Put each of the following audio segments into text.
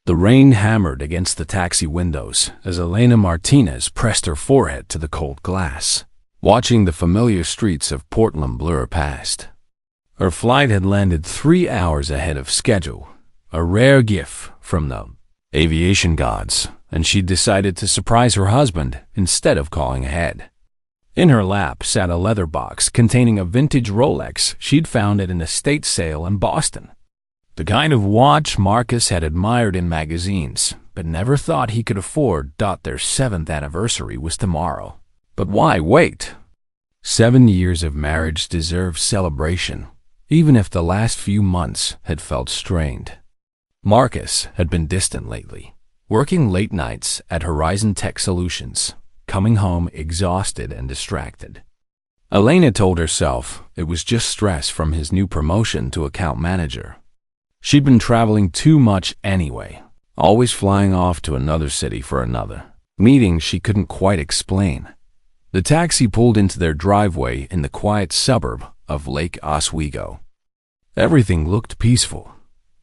The rain hammered against the taxi windows as Elena Martinez pressed her forehead to the cold glass, watching the familiar streets of Portland blur past. Her flight had landed 3 hours ahead of schedule, a rare gift from the aviation gods, and she'd decided to surprise her husband instead of calling ahead. In her lap sat a leather box containing a vintage Rolex she'd found at an estate sale in Boston. The kind of watch Marcus had admired in magazines, but never thought he could afford. Their 7th anniversary was tomorrow. But why wait? 7 years of marriage deserved celebration, even if the last few months had felt strained. Marcus had been distant lately, working late nights at Horizon Tech Solutions, coming home exhausted and distracted. Elena told herself it was just stress from his new promotion to account manager. She'd been traveling too much anyway, always flying off to another city for another meeting she couldn't quite explain. The taxi pulled into their driveway in the quiet suburb of Lake Oswego. Everything looked peaceful.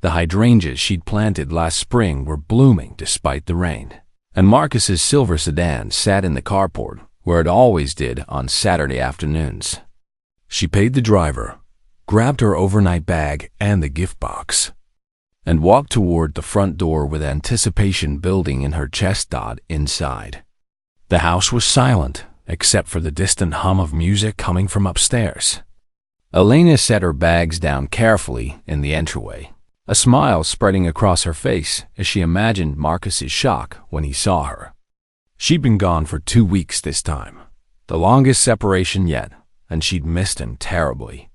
The hydrangeas she'd planted last spring were blooming despite the rain, and Marcus's silver sedan sat in the carport where it always did on Saturday afternoons. She paid the driver, grabbed her overnight bag and the gift box, and walked toward the front door with anticipation building in her chest. Inside, the house was silent except for the distant hum of music coming from upstairs. Elena set her bags down carefully in the entryway, a smile spreading across her face as she imagined Marcus's shock when he saw her. She'd been gone for 2 weeks this time, the longest separation yet, and she'd missed him terribly.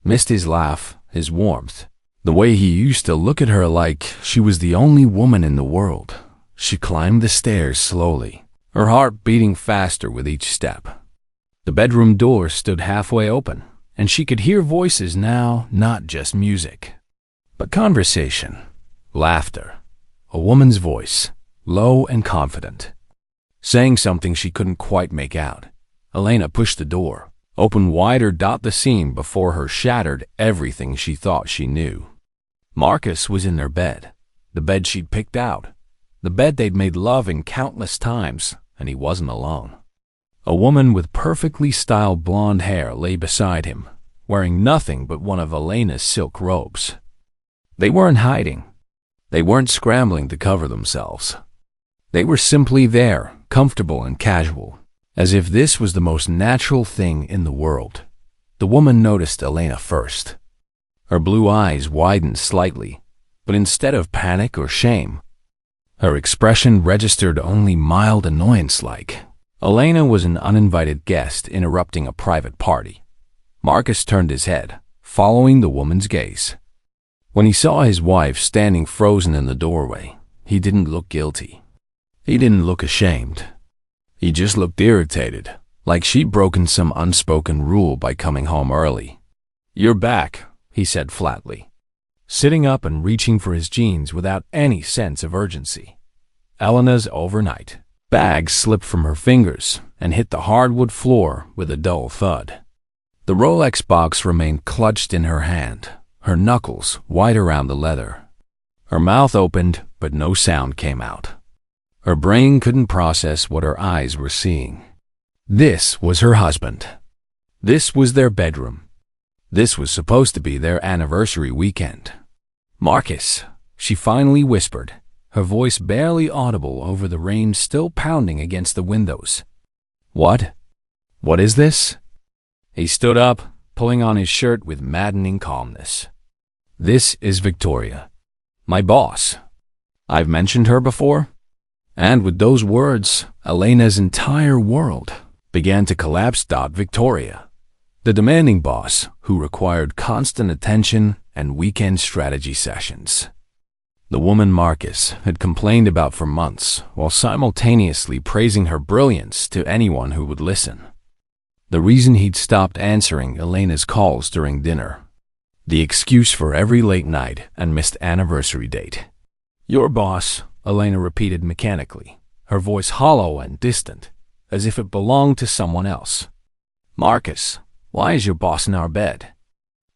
Missed his laugh, his warmth, the way he used to look at her like she was the only woman in the world. She climbed the stairs slowly, her heart beating faster with each step. The bedroom door stood halfway open, and she could hear voices now, not just music, but conversation, laughter, a woman's voice, low and confident, saying something she couldn't quite make out. Elena pushed the door open wider. The scene before her shattered everything she thought she knew. Marcus was in their bed, the bed she'd picked out, the bed they'd made love in countless times, and he wasn't alone. A woman with perfectly styled blonde hair lay beside him, wearing nothing but one of Elena's silk robes. They weren't hiding. They weren't scrambling to cover themselves. They were simply there, comfortable and casual, as if this was the most natural thing in the world. The woman noticed Elena first. Her blue eyes widened slightly, but instead of panic or shame, her expression registered only mild annoyance. Like Elena was an uninvited guest interrupting a private party. Marcus turned his head, following the woman's gaze. When he saw his wife standing frozen in the doorway, he didn't look guilty. He didn't look ashamed. He just looked irritated, like she'd broken some unspoken rule by coming home early. "You're back," he said flatly, sitting up and reaching for his jeans without any sense of urgency. Elena's overnight bag slipped from her fingers and hit the hardwood floor with a dull thud. The Rolex box remained clutched in her hand, her knuckles wide around the leather. Her mouth opened, but no sound came out. Her brain couldn't process what her eyes were seeing. This was her husband. This was their bedroom. This was supposed to be their anniversary weekend. "Marcus," she finally whispered, her voice barely audible over the rain still pounding against the windows. "What? What is this?" He stood up, pulling on his shirt with maddening calmness. "This is Victoria, my boss. I've mentioned her before?" And with those words, Elena's entire world began to collapse. Victoria, the demanding boss who required constant attention and weekend strategy sessions. The woman Marcus had complained about for months, while simultaneously praising her brilliance to anyone who would listen. The reason he'd stopped answering Elena's calls during dinner. The excuse for every late night and missed anniversary date. "Your boss," Elena repeated mechanically, her voice hollow and distant, as if it belonged to someone else. "Marcus, why is your boss in our bed?"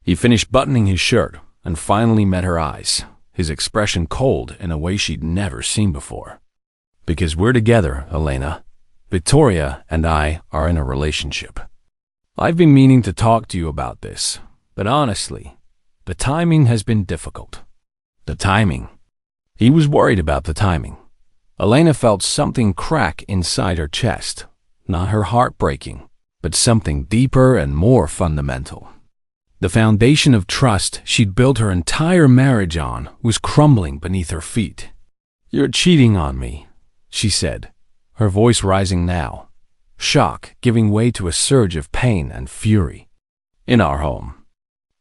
He finished buttoning his shirt and finally met her eyes, his expression cold in a way she'd never seen before. Because we're together, Elena. Victoria and I are in a relationship. I've been meaning to talk to you about this, but honestly, the timing has been difficult. The timing. He was worried about the timing. Elena felt something crack inside her chest, not her heart breaking, but something deeper and more fundamental. The foundation of trust she'd built her entire marriage on was crumbling beneath her feet. "You're cheating on me," she said, her voice rising now, shock giving way to a surge of pain and fury. "In our home.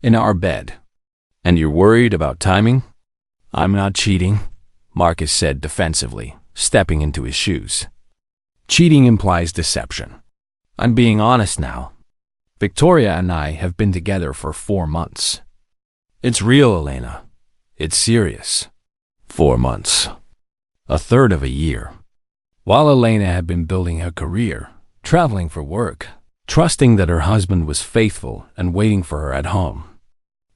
In our bed. And you're worried about timing?" "I'm not cheating," Marcus said defensively, stepping into his shoes. "Cheating implies deception. I'm being honest now. Victoria and I have been together for 4 months. It's real, Elena. It's serious. 4 months. A third of a year." While Elena had been building her career, traveling for work, trusting that her husband was faithful and waiting for her at home.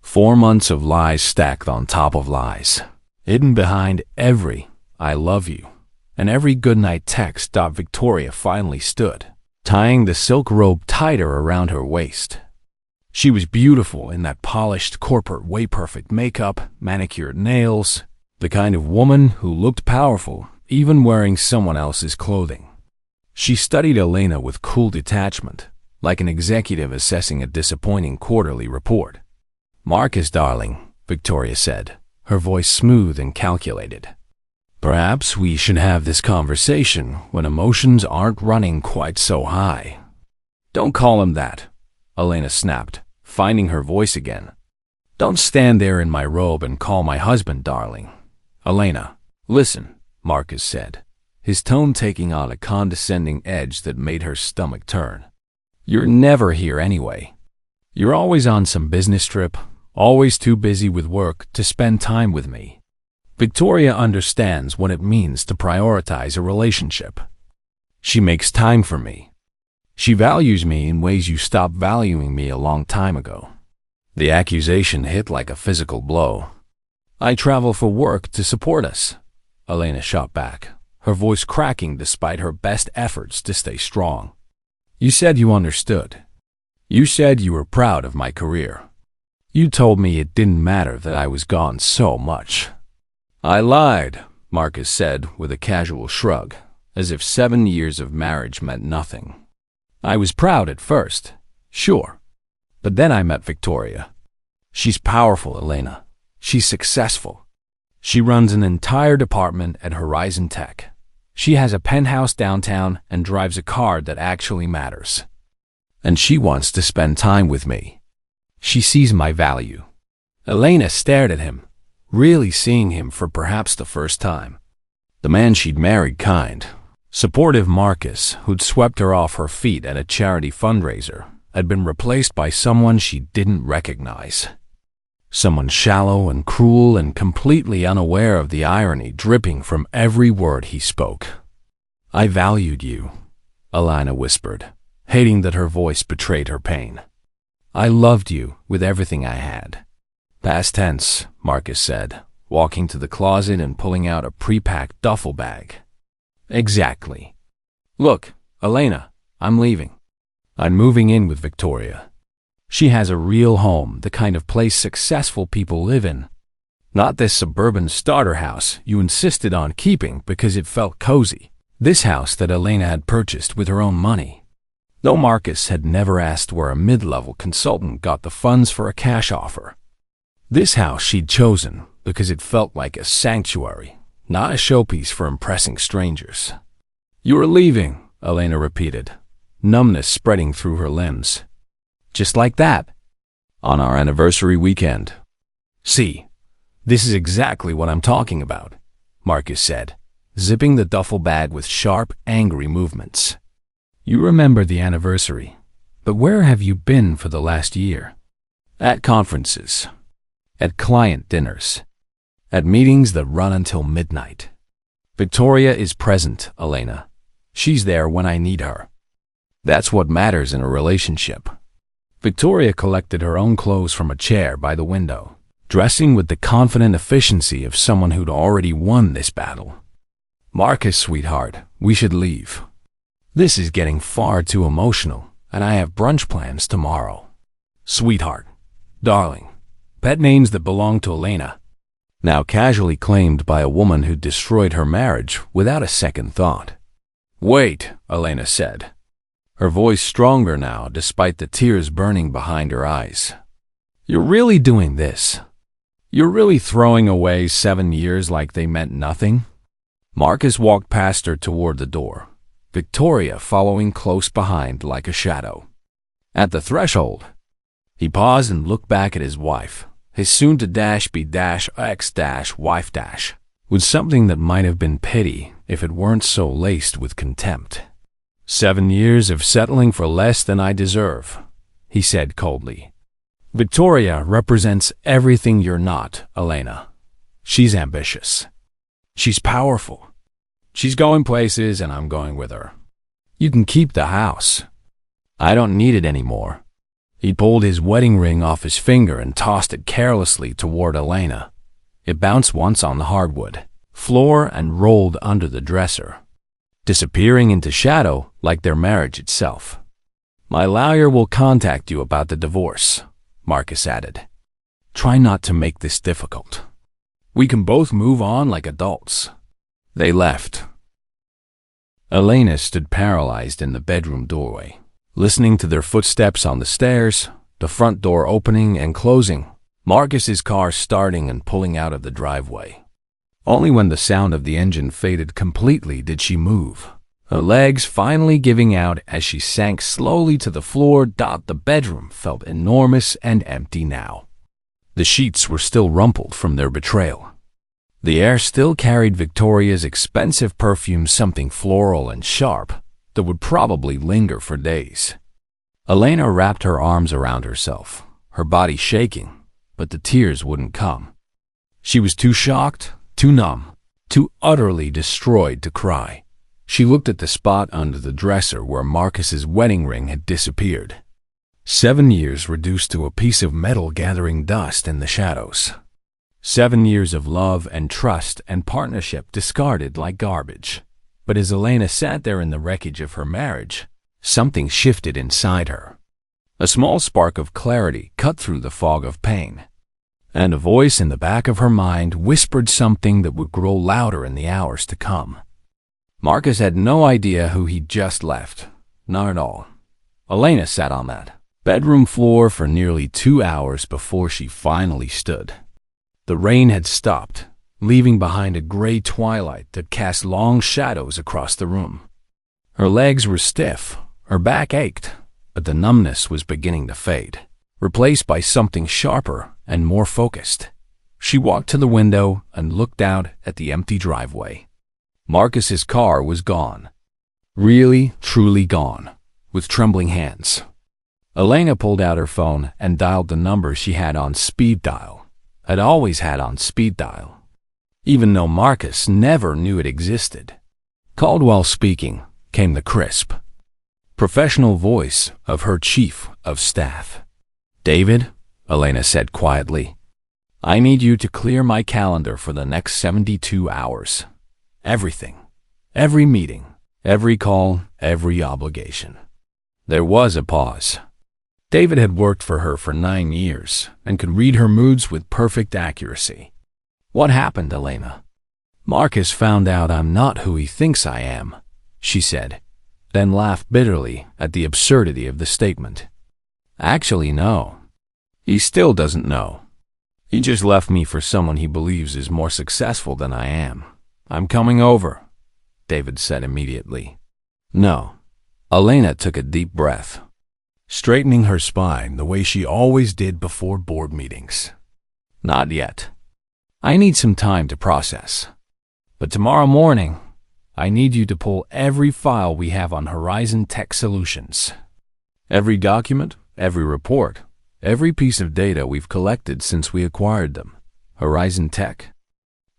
4 months of lies stacked on top of lies, hidden behind every "I love you" and every goodnight text. Victoria finally stood, tying the silk robe tighter around her waist. She was beautiful in that polished corporate way, perfect makeup, manicured nails, the kind of woman who looked powerful even wearing someone else's clothing. She studied Elena with cool detachment, like an executive assessing a disappointing quarterly report. "Marcus, darling," Victoria said, her voice smooth and calculated. "Perhaps we should have this conversation when emotions aren't running quite so high." "Don't call him that," Elena snapped, finding her voice again. "Don't stand there in my robe and call my husband darling." "Elena, listen," Marcus said, his tone taking on a condescending edge that made her stomach turn. "You're never here anyway. You're always on some business trip, always too busy with work to spend time with me. Victoria understands what it means to prioritize a relationship. She makes time for me. She values me in ways you stopped valuing me a long time ago." The accusation hit like a physical blow. "I travel for work to support us," Elena shot back, her voice cracking despite her best efforts to stay strong. "You said you understood. You said you were proud of my career. You told me it didn't matter that I was gone so much." "I lied," Marcus said with a casual shrug, as if 7 years of marriage meant nothing. "I was proud at first, sure. But then I met Victoria. She's powerful, Elena. She's successful. She runs an entire department at Horizon Tech. She has a penthouse downtown and drives a car that actually matters. And she wants to spend time with me. She sees my value." Elena stared at him, really seeing him for perhaps the first time. The man she'd married, kind, supportive Marcus, who'd swept her off her feet at a charity fundraiser, had been replaced by someone she didn't recognize. Someone shallow and cruel and completely unaware of the irony dripping from every word he spoke. "I valued you," Elena whispered, hating that her voice betrayed her pain. "I loved you with everything I had." "Past tense," Marcus said, walking to the closet and pulling out a pre-packed duffel bag. "Exactly. Look, Elena, I'm leaving. I'm moving in with Victoria. She has a real home, the kind of place successful people live in. Not this suburban starter house you insisted on keeping because it felt cozy. This house that Elena had purchased with her own money. Though Marcus had never asked where a mid-level consultant got the funds for a cash offer. This house she'd chosen because it felt like a sanctuary, not a showpiece for impressing strangers. "You are leaving," Elena repeated, numbness spreading through her limbs. "Just like that?" "On our anniversary weekend." "See, this is exactly what I'm talking about," Marcus said, zipping the duffel bag with sharp, angry movements. "You remember the anniversary, but where have you been for the last year?" "At conferences, at client dinners, at meetings that run until midnight. Victoria is present, Elena. She's there when I need her. That's what matters in a relationship." Victoria collected her own clothes from a chair by the window, dressing with the confident efficiency of someone who'd already won this battle. "Marcus, sweetheart, we should leave. This is getting far too emotional, and I have brunch plans tomorrow." Sweetheart, darling, pet names that belong to Elena, now casually claimed by a woman who destroyed her marriage without a second thought. "Wait," Elena said, her voice stronger now despite the tears burning behind her eyes. "You're really doing this? You're really throwing away 7 years like they meant nothing?" Marcus walked past her toward the door, Victoria following close behind like a shadow. At the threshold, he paused and looked back at his wife, his soon-to-be-ex-wife, with something that might have been pity if it weren't so laced with contempt. "7 years of settling for less than I deserve," he said coldly. "Victoria represents everything you're not, Elena. She's ambitious. She's powerful. She's going places and I'm going with her. You can keep the house. I don't need it anymore." He pulled his wedding ring off his finger and tossed it carelessly toward Elena. It bounced once on the hardwood floor and rolled under the dresser, disappearing into shadow like their marriage itself. "My lawyer will contact you about the divorce," Marcus added. "Try not to make this difficult. We can both move on like adults." They left. Elena stood paralyzed in the bedroom doorway, listening to their footsteps on the stairs, the front door opening and closing, Marcus's car starting and pulling out of the driveway. Only when the sound of the engine faded completely did she move, her legs finally giving out as she sank slowly to the floor. The bedroom felt enormous and empty now. The sheets were still rumpled from their betrayal. The air still carried Victoria's expensive perfume, something floral and sharp that would probably linger for days. Elena wrapped her arms around herself, her body shaking, but the tears wouldn't come. She was too shocked, too numb, too utterly destroyed to cry. She looked at the spot under the dresser where Marcus's wedding ring had disappeared. 7 years reduced to a piece of metal gathering dust in the shadows. 7 years of love and trust and partnership discarded like garbage. But as Elena sat there in the wreckage of her marriage, something shifted inside her. A small spark of clarity cut through the fog of pain, and a voice in the back of her mind whispered something that would grow louder in the hours to come. Marcus had no idea who he'd just left, not at all. Elena sat on that bedroom floor for nearly 2 hours before she finally stood. The rain had stopped, leaving behind a gray twilight that cast long shadows across the room. Her legs were stiff, her back ached, but the numbness was beginning to fade, replaced by something sharper and more focused. She walked to the window and looked out at the empty driveway. Marcus's car was gone. Really, truly gone, with trembling hands. Elena pulled out her phone and dialed the number she had on speed dial. Had always had on speed dial, even though Marcus never knew it existed. Caldwell speaking, came the crisp, professional voice of her chief of staff. "David," Elena said quietly, "I need you to clear my calendar for the next 72 hours. Everything, every meeting, every call, every obligation." There was a pause. David had worked for her for 9 years and could read her moods with perfect accuracy. "What happened, Elena?" "Marcus found out I'm not who he thinks I am," she said, then laughed bitterly at the absurdity of the statement. "Actually, no. He still doesn't know. He just left me for someone he believes is more successful than I am. I'm coming over," David said immediately. "No." Elena took a deep breath, straightening her spine the way she always did before board meetings. "Not yet. I need some time to process. But tomorrow morning, I need you to pull every file we have on Horizon Tech Solutions. Every document, every report, every piece of data we've collected since we acquired them. Horizon Tech."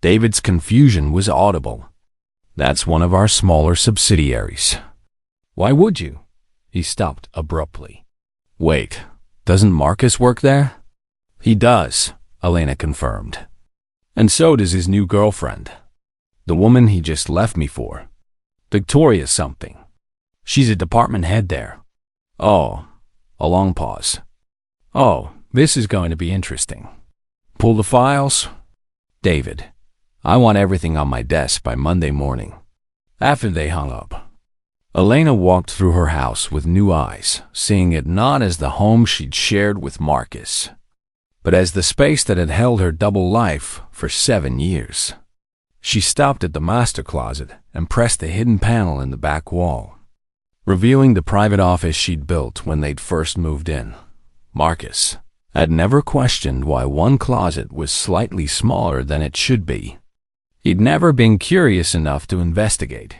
David's confusion was audible. "That's one of our smaller subsidiaries." "Why would you?" He stopped abruptly. "Wait, doesn't Marcus work there?" "He does, Elena confirmed. And so does his new girlfriend. The woman he just left me for. Victoria something. She's a department head there. Oh, a long pause. Oh, this is going to be interesting. Pull the files? David, I want everything on my desk by Monday morning. After they hung up, Elena walked through her house with new eyes, seeing it not as the home she'd shared with Marcus, but as the space that had held her double life for 7 years. She stopped at the master closet and pressed the hidden panel in the back wall, revealing the private office she'd built when they'd first moved in. Marcus had never questioned why one closet was slightly smaller than it should be. He'd never been curious enough to investigate.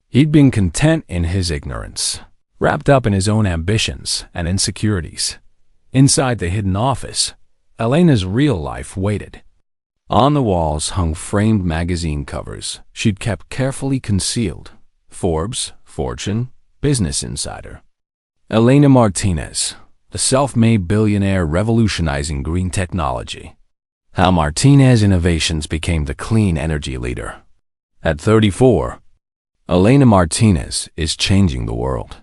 He'd been content in his ignorance, wrapped up in his own ambitions and insecurities. Inside the hidden office, Elena's real life waited. On the walls hung framed magazine covers she'd kept carefully concealed. Forbes, Fortune, Business Insider. Elena Martinez, a self-made billionaire revolutionizing green technology. How Martinez Innovations became the clean energy leader. At 34, Elena Martinez is changing the world.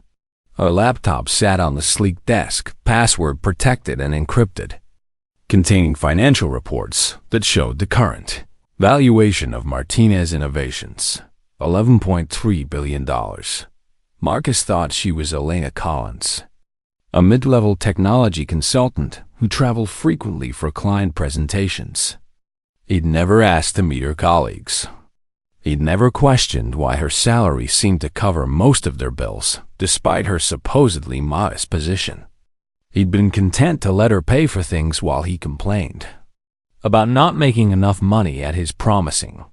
Her laptop sat on the sleek desk, password protected and encrypted, containing financial reports that showed the current valuation of Martinez Innovations, $11.3 billion. Marcus thought she was Elena Collins, a mid-level technology consultant who traveled frequently for client presentations. He'd never asked to meet her colleagues. He'd never questioned why her salary seemed to cover most of their bills, despite her supposedly modest position. He'd been content to let her pay for things while he complained about not making enough money at his promising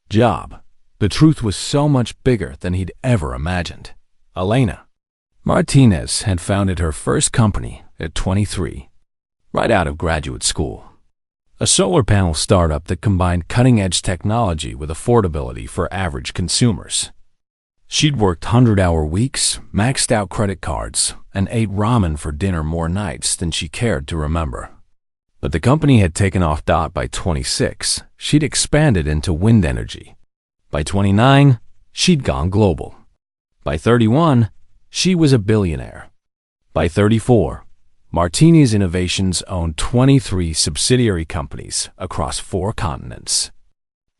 job. The truth was so much bigger than he'd ever imagined. Elena Martinez had founded her first company at 23, right out of graduate school. A solar panel startup that combined cutting-edge technology with affordability for average consumers. She'd worked 100-hour weeks, maxed out credit cards, and ate ramen for dinner more nights than she cared to remember. But the company had taken off. By 26, she'd expanded into wind energy. By 29, she'd gone global. By 31, she was a billionaire. By 34, Martinez Innovations owned 23 subsidiary companies across 4 continents,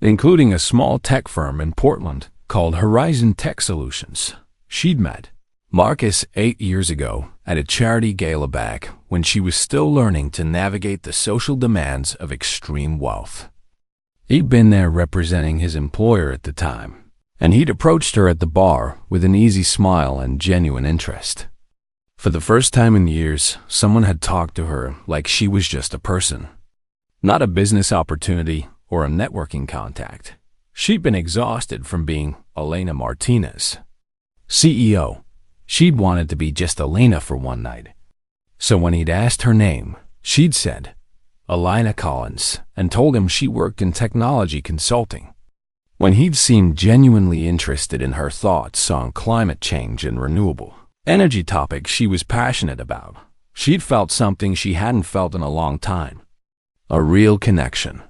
including a small tech firm in Portland called Horizon Tech Solutions. She'd met Marcus 8 years ago at a charity gala back when she was still learning to navigate the social demands of extreme wealth. He'd been there representing his employer at the time, and he'd approached her at the bar with an easy smile and genuine interest. For the first time in years, someone had talked to her like she was just a person, not a business opportunity or a networking contact. She'd been exhausted from being Elena Martinez, CEO. She'd wanted to be just Elena for one night. So when he'd asked her name, she'd said, Elena Collins, and told him she worked in technology consulting. When he'd seemed genuinely interested in her thoughts on climate change and renewable energy topics she was passionate about, she'd felt something she hadn't felt in a long time. A real connection.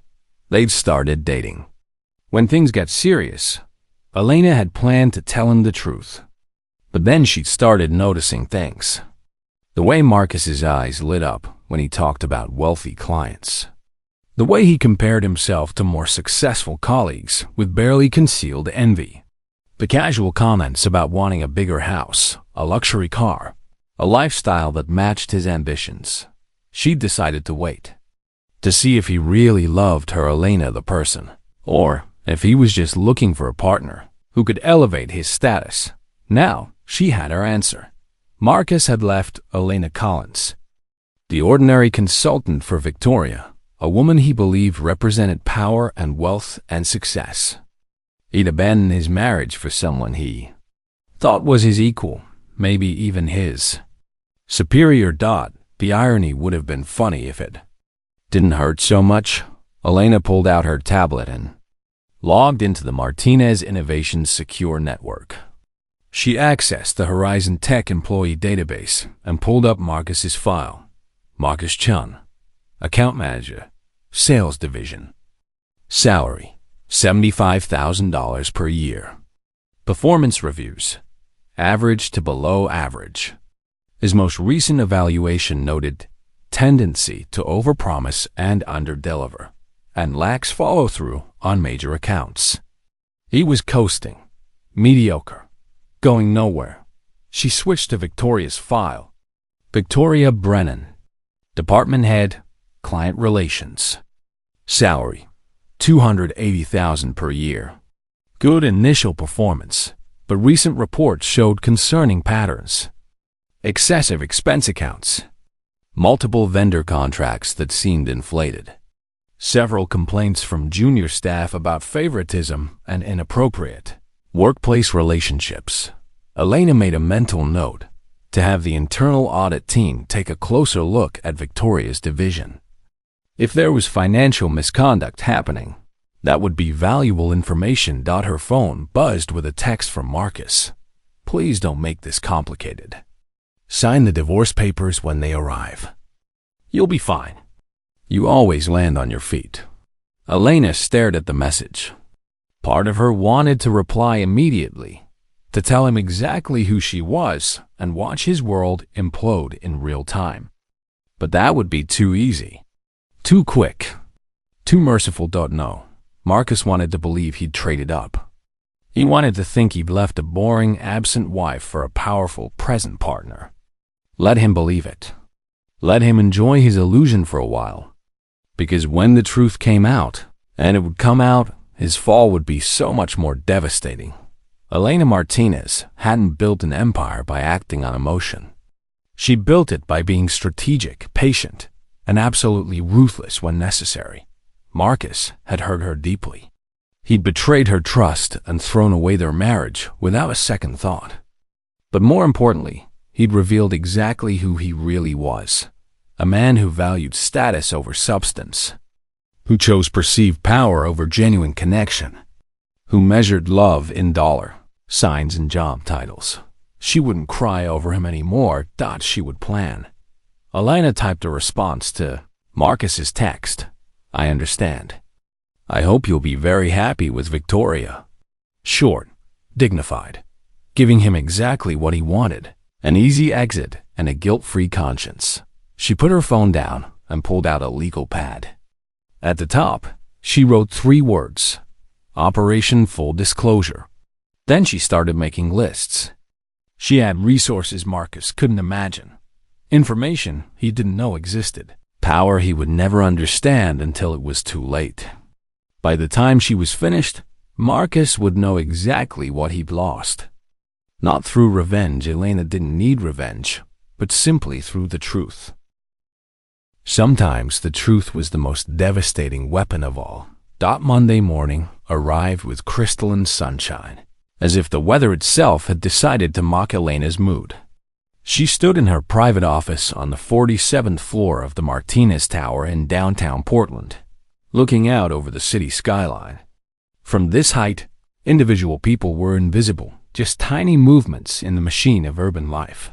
They'd started dating. When things got serious, Elena had planned to tell him the truth. But then she'd started noticing things. The way Marcus's eyes lit up when he talked about wealthy clients. The way he compared himself to more successful colleagues with barely concealed envy. The casual comments about wanting a bigger house, a luxury car, a lifestyle that matched his ambitions. She'd decided to wait, to see if he really loved her Elena the person, or if he was just looking for a partner who could elevate his status. Now, she had her answer. Marcus had left Elena Collins, the ordinary consultant, for Victoria, a woman he believed represented power and wealth and success. He'd abandoned his marriage for someone he thought was his equal, maybe even his superior. The irony would have been funny if it didn't hurt so much. Elena pulled out her tablet and logged into the Martinez Innovations secure network. She accessed the Horizon Tech employee database and pulled up Marcus's file. Marcus Chun, account manager, Sales Division. Salary, $75,000 per year. Performance reviews, average to below average. His most recent evaluation noted tendency to overpromise and underdeliver, and lacks follow-through on major accounts. He was coasting, mediocre, going nowhere. She switched to Victoria's file. Victoria Brennan, Department Head, Client Relations. Salary, $280,000 per year. Good initial performance, but recent reports showed concerning patterns. Excessive expense accounts. Multiple vendor contracts that seemed inflated. Several complaints from junior staff about favoritism and inappropriate workplace relationships. Elena made a mental note to have the internal audit team take a closer look at Victoria's division. If there was financial misconduct happening, that would be valuable information. Her phone buzzed with a text from Marcus. Please don't make this complicated. Sign the divorce papers when they arrive. You'll be fine. You always land on your feet. Elena stared at the message. Part of her wanted to reply immediately, to tell him exactly who she was and watch his world implode in real time. But that would be too easy. Too quick. Too merciful. No. Marcus wanted to believe he'd traded up. He wanted to think he'd left a boring, absent wife for a powerful, present partner. Let him believe it. Let him enjoy his illusion for a while. Because when the truth came out, and it would come out, his fall would be so much more devastating. Elena Martinez hadn't built an empire by acting on emotion. She built it by being strategic, patient, and absolutely ruthless when necessary. Marcus had hurt her deeply. He'd betrayed her trust and thrown away their marriage without a second thought. But more importantly, he'd revealed exactly who he really was. A man who valued status over substance, who chose perceived power over genuine connection, who measured love in dollar signs and job titles. She wouldn't cry over him anymore. She would plan. Elena typed a response to Marcus's text. I understand. I hope you'll be very happy with Victoria. Short, dignified, giving him exactly what he wanted, an easy exit and a guilt-free conscience. She put her phone down and pulled out a legal pad. At the top, she wrote 3 words, Operation Full Disclosure. Then she started making lists. She had resources Marcus couldn't imagine, information he didn't know existed, power he would never understand until it was too late. By the time she was finished, Marcus would know exactly what he'd lost. Not through revenge. Elena didn't need revenge, but simply through the truth. Sometimes the truth was the most devastating weapon of all. Monday morning arrived with crystalline sunshine, as if the weather itself had decided to mock Elena's mood. She stood in her private office on the 47th floor of the Martinez Tower in downtown Portland, looking out over the city skyline. From this height, individual people were invisible, just tiny movements in the machine of urban life.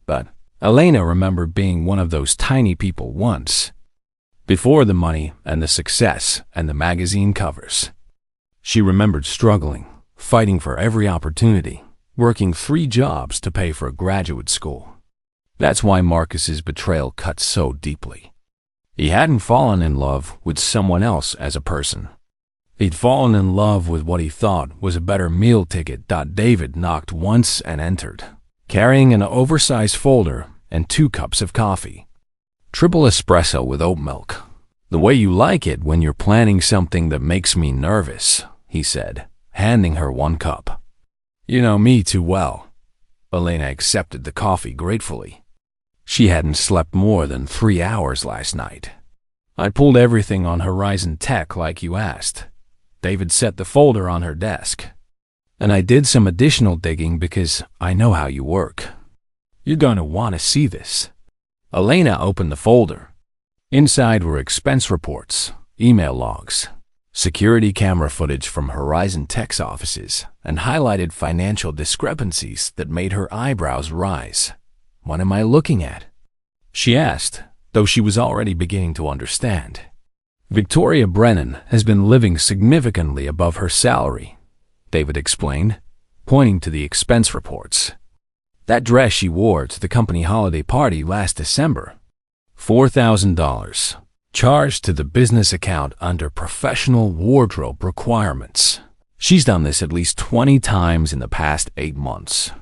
But Elena remembered being one of those tiny people once, before the money and the success and the magazine covers. She remembered struggling, fighting for every opportunity, working 3 jobs to pay for graduate school. That's why Marcus's betrayal cut so deeply. He hadn't fallen in love with someone else as a person. He'd fallen in love with what he thought was a better meal ticket. David knocked once and entered, carrying an oversized folder and 2 cups of coffee. Triple espresso with oat milk. The way you like it when you're planning something that makes me nervous, he said, handing her 1 cup. You know me too well. Elena accepted the coffee gratefully. She hadn't slept more than 3 hours last night. I pulled everything on Horizon Tech like you asked. David set the folder on her desk. And I did some additional digging because I know how you work. You're going to want to see this. Elena opened the folder. Inside were expense reports, email logs, security camera footage from Horizon Tech's offices, and highlighted financial discrepancies that made her eyebrows rise. What am I looking at? She asked, though she was already beginning to understand. Victoria Brennan has been living significantly above her salary, David explained, pointing to the expense reports. That dress she wore to the company holiday party last December, $4,000, charged to the business account under professional wardrobe requirements. She's done this at least 20 times in the past 8 months.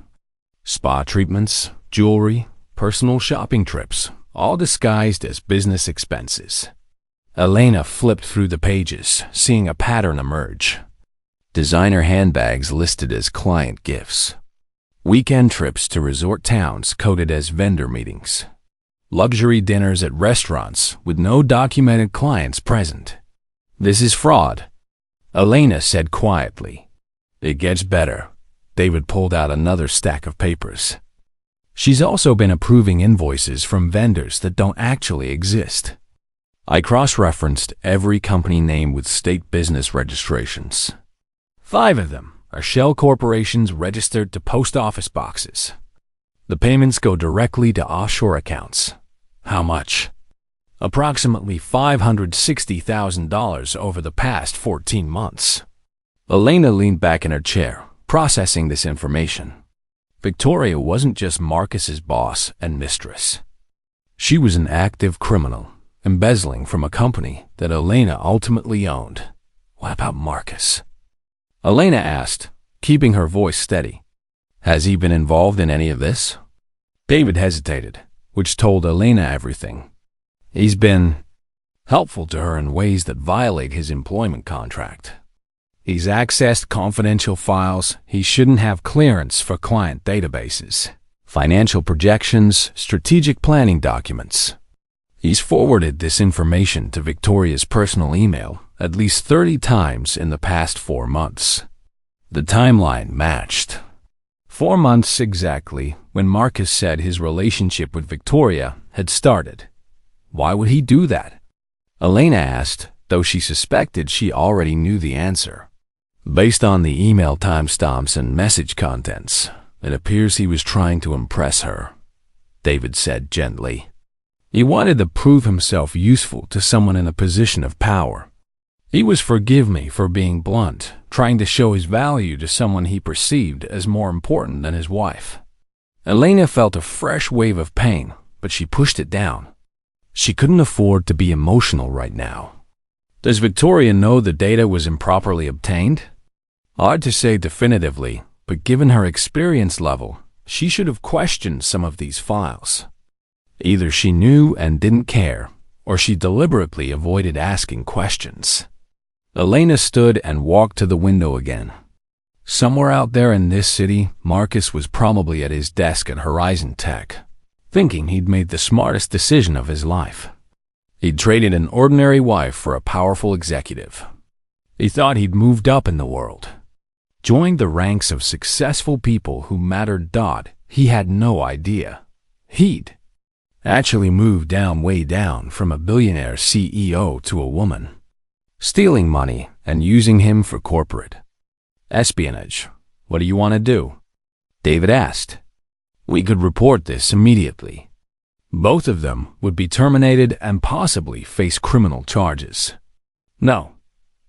Spa treatments, jewelry, personal shopping trips, all disguised as business expenses. Elena flipped through the pages, seeing a pattern emerge. Designer handbags listed as client gifts. Weekend trips to resort towns coded as vendor meetings. Luxury dinners at restaurants with no documented clients present. This is fraud, Elena said quietly. It gets better. David pulled out another stack of papers. She's also been approving invoices from vendors that don't actually exist. I cross-referenced every company name with state business registrations. 5 of them are shell corporations registered to post office boxes. The payments go directly to offshore accounts. How much? Approximately $560,000 over the past 14 months. Elena leaned back in her chair, processing this information. Victoria wasn't just Marcus's boss and mistress. She was an active criminal, embezzling from a company that Elena ultimately owned. What about Marcus? Elena asked, keeping her voice steady. Has he been involved in any of this? David hesitated, which told Elena everything. He's been helpful to her in ways that violate his employment contract. He's accessed confidential files he shouldn't have clearance for client databases, financial projections, strategic planning documents. He's forwarded this information to Victoria's personal email at least 30 times in the past 4 months. The timeline matched. 4 months exactly when Marcus said his relationship with Victoria had started. Why would he do that? Elena asked, though she suspected she already knew the answer. Based on the email timestamps and message contents, it appears he was trying to impress her, David said gently. He wanted to prove himself useful to someone in a position of power. He was, forgive me for being blunt, trying to show his value to someone he perceived as more important than his wife. Elena felt a fresh wave of pain, but she pushed it down. She couldn't afford to be emotional right now. Does Victoria know the data was improperly obtained? Hard to say definitively, but given her experience level, she should have questioned some of these files. Either she knew and didn't care, or she deliberately avoided asking questions. Elena stood and walked to the window again. Somewhere out there in this city, Marcus was probably at his desk at Horizon Tech, thinking he'd made the smartest decision of his life. He'd traded an ordinary wife for a powerful executive. He thought he'd moved up in the world, joined the ranks of successful people who mattered. He had no idea he'd actually moved down, way down, from a billionaire CEO to a woman, stealing money and using him for corporate espionage. What do you want to do? David asked. We could report this immediately. Both of them would be terminated and possibly face criminal charges. No.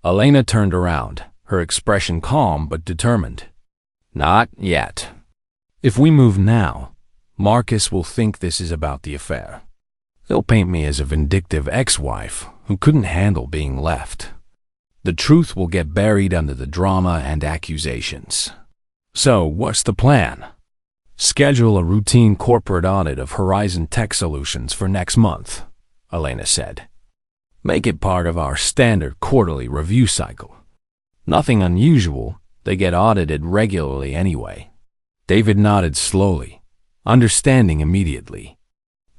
Elena turned around, her expression calm but determined. Not yet. If we move now, Marcus will think this is about the affair. They'll paint me as a vindictive ex-wife who couldn't handle being left. The truth will get buried under the drama and accusations. So, what's the plan? Schedule a routine corporate audit of Horizon Tech Solutions for next month, Elena said. Make it part of our standard quarterly review cycle. Nothing unusual, they get audited regularly anyway. David nodded slowly, understanding immediately.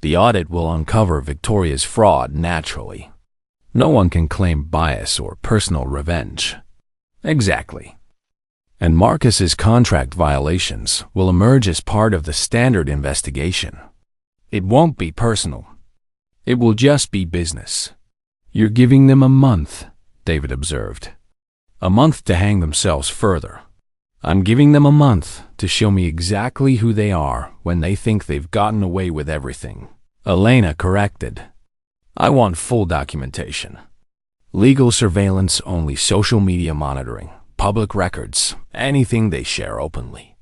The audit will uncover Victoria's fraud naturally. No one can claim bias or personal revenge. Exactly. And Marcus's contract violations will emerge as part of the standard investigation. It won't be personal. It will just be business. You're giving them a month, David observed. A month to hang themselves further. I'm giving them a month to show me exactly who they are when they think they've gotten away with everything. Elena corrected. I want full documentation. Legal surveillance, only social media monitoring, public records, anything they share openly.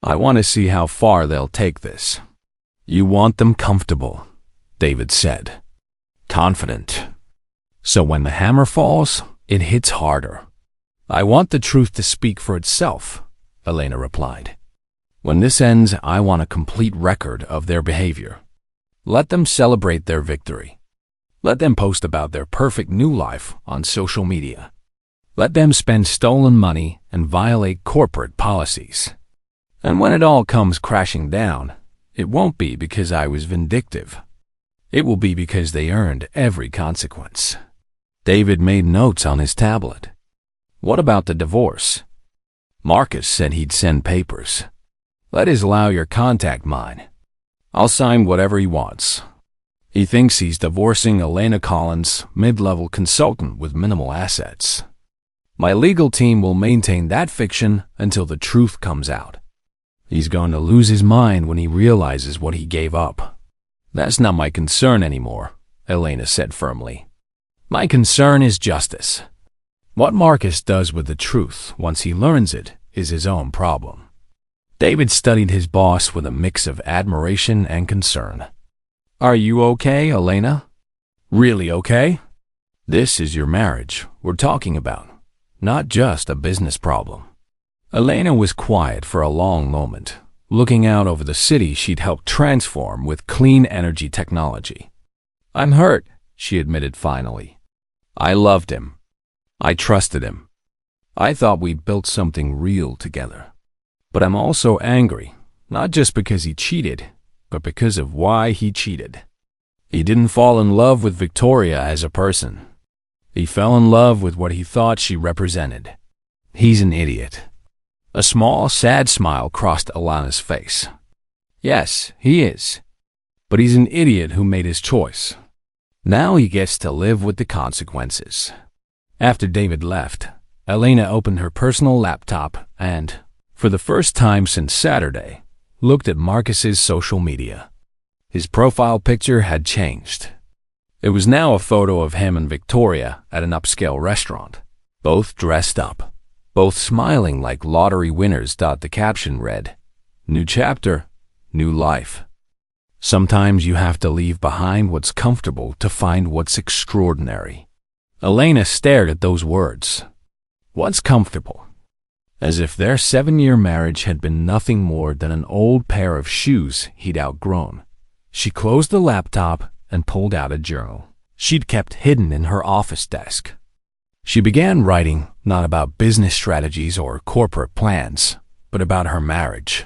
I want to see how far they'll take this. You want them comfortable, David said. Confident. So when the hammer falls, it hits harder. I want the truth to speak for itself, Elena replied. When this ends, I want a complete record of their behavior. Let them celebrate their victory. Let them post about their perfect new life on social media. Let them spend stolen money and violate corporate policies. And when it all comes crashing down, it won't be because I was vindictive. It will be because they earned every consequence. David made notes on his tablet. What about the divorce? Marcus said he'd send papers. Let his lawyer contact mine. I'll sign whatever he wants. He thinks he's divorcing Elena Collins, mid-level consultant with minimal assets. My legal team will maintain that fiction until the truth comes out. He's going to lose his mind when he realizes what he gave up. That's not my concern anymore, Elena said firmly. My concern is justice. What Marcus does with the truth once he learns it is his own problem. David studied his boss with a mix of admiration and concern. Are you okay, Elena? Really okay? This is your marriage we're talking about, not just a business problem. Elena was quiet for a long moment, looking out over the city she'd helped transform with clean energy technology. I'm hurt, she admitted finally. I loved him. I trusted him. I thought we built something real together. But I'm also angry, not just because he cheated, but because of why he cheated. He didn't fall in love with Victoria as a person. He fell in love with what he thought she represented. He's an idiot. A small, sad smile crossed Alana's face. Yes, he is. But he's an idiot who made his choice. Now he gets to live with the consequences. After David left, Elena opened her personal laptop and, for the first time since Saturday, looked at Marcus's social media. His profile picture had changed. It was now a photo of him and Victoria at an upscale restaurant, both dressed up, both smiling like lottery winners. The caption read, "New chapter, new life." Sometimes you have to leave behind what's comfortable to find what's extraordinary. Elena stared at those words. What's comfortable? As if their 7-year marriage had been nothing more than an old pair of shoes he'd outgrown. She closed the laptop and pulled out a journal she'd kept hidden in her office desk. She began writing not about business strategies or corporate plans, but about her marriage.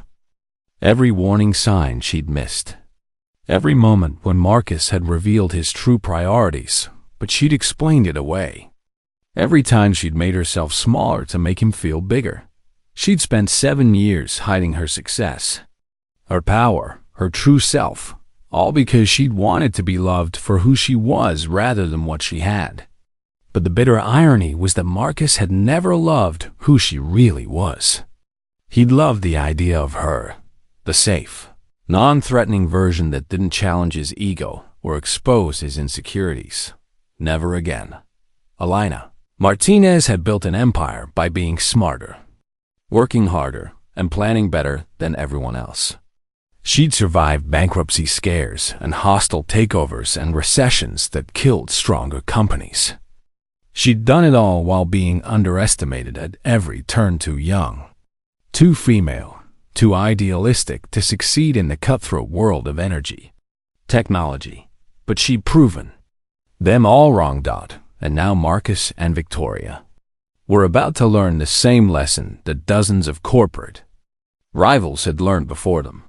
Every warning sign she'd missed. Every moment when Marcus had revealed his true priorities, but she'd explained it away. Every time she'd made herself smaller to make him feel bigger. She'd spent 7 years hiding her success, her power, her true self, all because she'd wanted to be loved for who she was rather than what she had. But the bitter irony was that Marcus had never loved who she really was. He'd loved the idea of her, the safe, non-threatening version that didn't challenge his ego or expose his insecurities. Never again. Elena Martinez had built an empire by being smarter, working harder, and planning better than everyone else. She'd survived bankruptcy scares and hostile takeovers and recessions that killed stronger companies. She'd done it all while being underestimated at every turn. Too young, too female, too idealistic to succeed in the cutthroat world of energy, technology. But she'd proven them all wrong. And now Marcus and Victoria were about to learn the same lesson that dozens of corporate rivals had learned before them.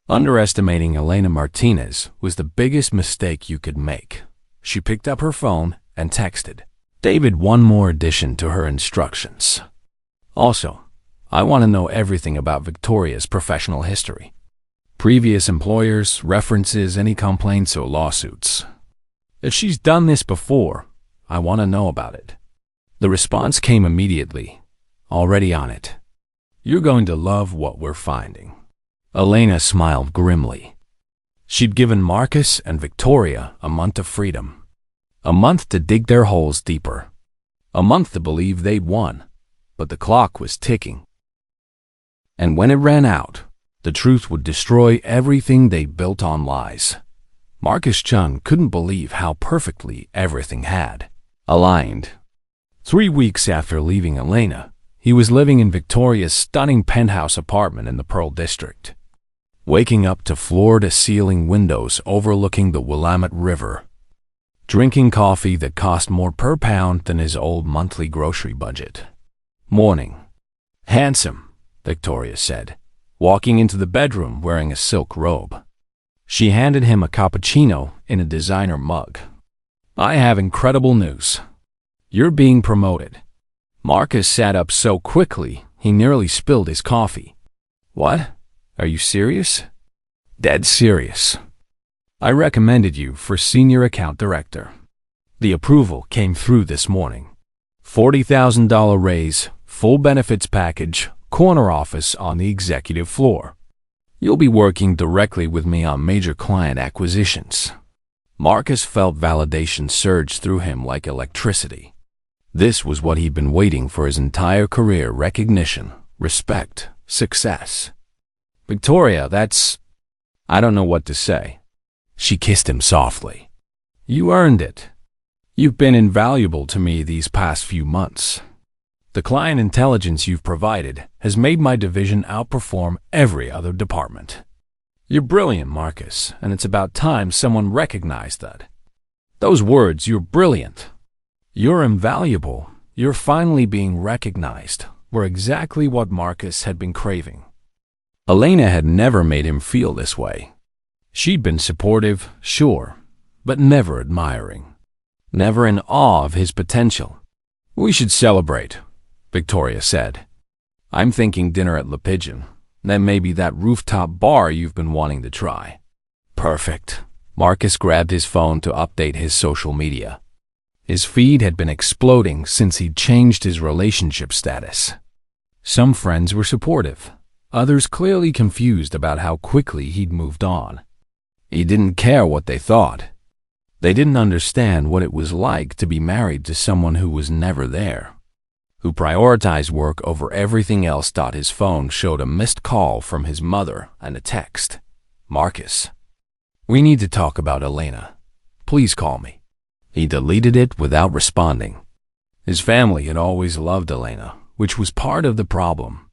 Underestimating Elena Martinez was the biggest mistake you could make. She picked up her phone and texted David one more addition to her instructions. Also, I want to know everything about Victoria's professional history. Previous employers, references, any complaints or lawsuits. If she's done this before, I want to know about it. The response came immediately. Already on it. You're going to love what we're finding. Elena smiled grimly. She'd given Marcus and Victoria a month of freedom. A month to dig their holes deeper. A month to believe they'd won. But the clock was ticking. And when it ran out, the truth would destroy everything they built on lies. Marcus Chun couldn't believe how perfectly everything had aligned. 3 weeks after leaving Elena, he was living in Victoria's stunning penthouse apartment in the Pearl District, waking up to floor-to-ceiling windows overlooking the Willamette River, drinking coffee that cost more per pound than his old monthly grocery budget. Morning. Handsome, Victoria said, walking into the bedroom wearing a silk robe. She handed him a cappuccino in a designer mug. I have incredible news. You're being promoted. Marcus sat up so quickly he nearly spilled his coffee. What? Are you serious? Dead serious. I recommended you for senior account director. The approval came through this morning. $40,000 raise, full benefits package, corner office on the executive floor. You'll be working directly with me on major client acquisitions. Marcus felt validation surge through him like electricity. This was what he'd been waiting for his entire career: recognition, respect, success. Victoria, I don't know what to say. She kissed him softly. You earned it. You've been invaluable to me these past few months. The client intelligence you've provided has made my division outperform every other department. You're brilliant, Marcus, and it's about time someone recognized that. Those words, you're brilliant, you're invaluable, you're finally being recognized, were exactly what Marcus had been craving. Elena had never made him feel this way. She'd been supportive, sure, but never admiring, never in awe of his potential. We should celebrate, Victoria said. I'm thinking dinner at Le Pigeon, then maybe that rooftop bar you've been wanting to try. Perfect. Marcus grabbed his phone to update his social media. His feed had been exploding since he'd changed his relationship status. Some friends were supportive, others clearly confused about how quickly he'd moved on. He didn't care what they thought. They didn't understand what it was like to be married to someone who was never there, who prioritized work over everything else. His phone showed a missed call from his mother and a text. Marcus, we need to talk about Elena. Please call me. He deleted it without responding. His family had always loved Elena, which was part of the problem.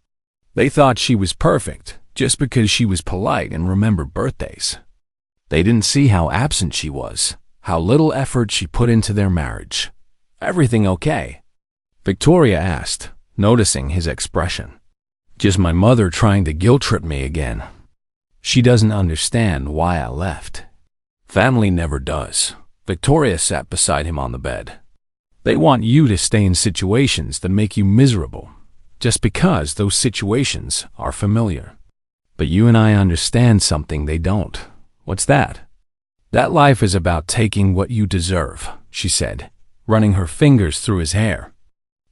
They thought she was perfect just because she was polite and remembered birthdays. They didn't see how absent she was, how little effort she put into their marriage. Everything okay? Victoria asked, noticing his expression. Just my mother trying to guilt-trip me again. She doesn't understand why I left. Family never does. Victoria sat beside him on the bed. They want you to stay in situations that make you miserable, just because those situations are familiar. But you and I understand something they don't. What's that? That life is about taking what you deserve, she said, running her fingers through his hair.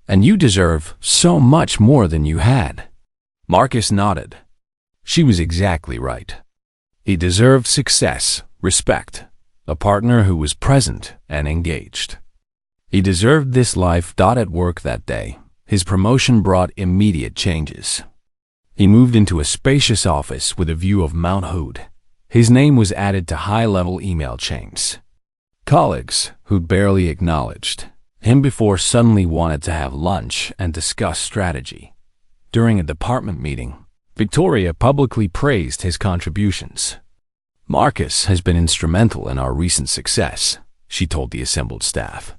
And you deserve so much more than you had. Marcus nodded. She was exactly right. He deserved success, respect, a partner who was present and engaged. He deserved this life. At work that day, his promotion brought immediate changes. He moved into a spacious office with a view of Mount Hood. His name was added to high-level email chains. Colleagues who'd barely acknowledged him before suddenly wanted to have lunch and discuss strategy. During a department meeting, Victoria publicly praised his contributions. Marcus has been instrumental in our recent success, she told the assembled staff.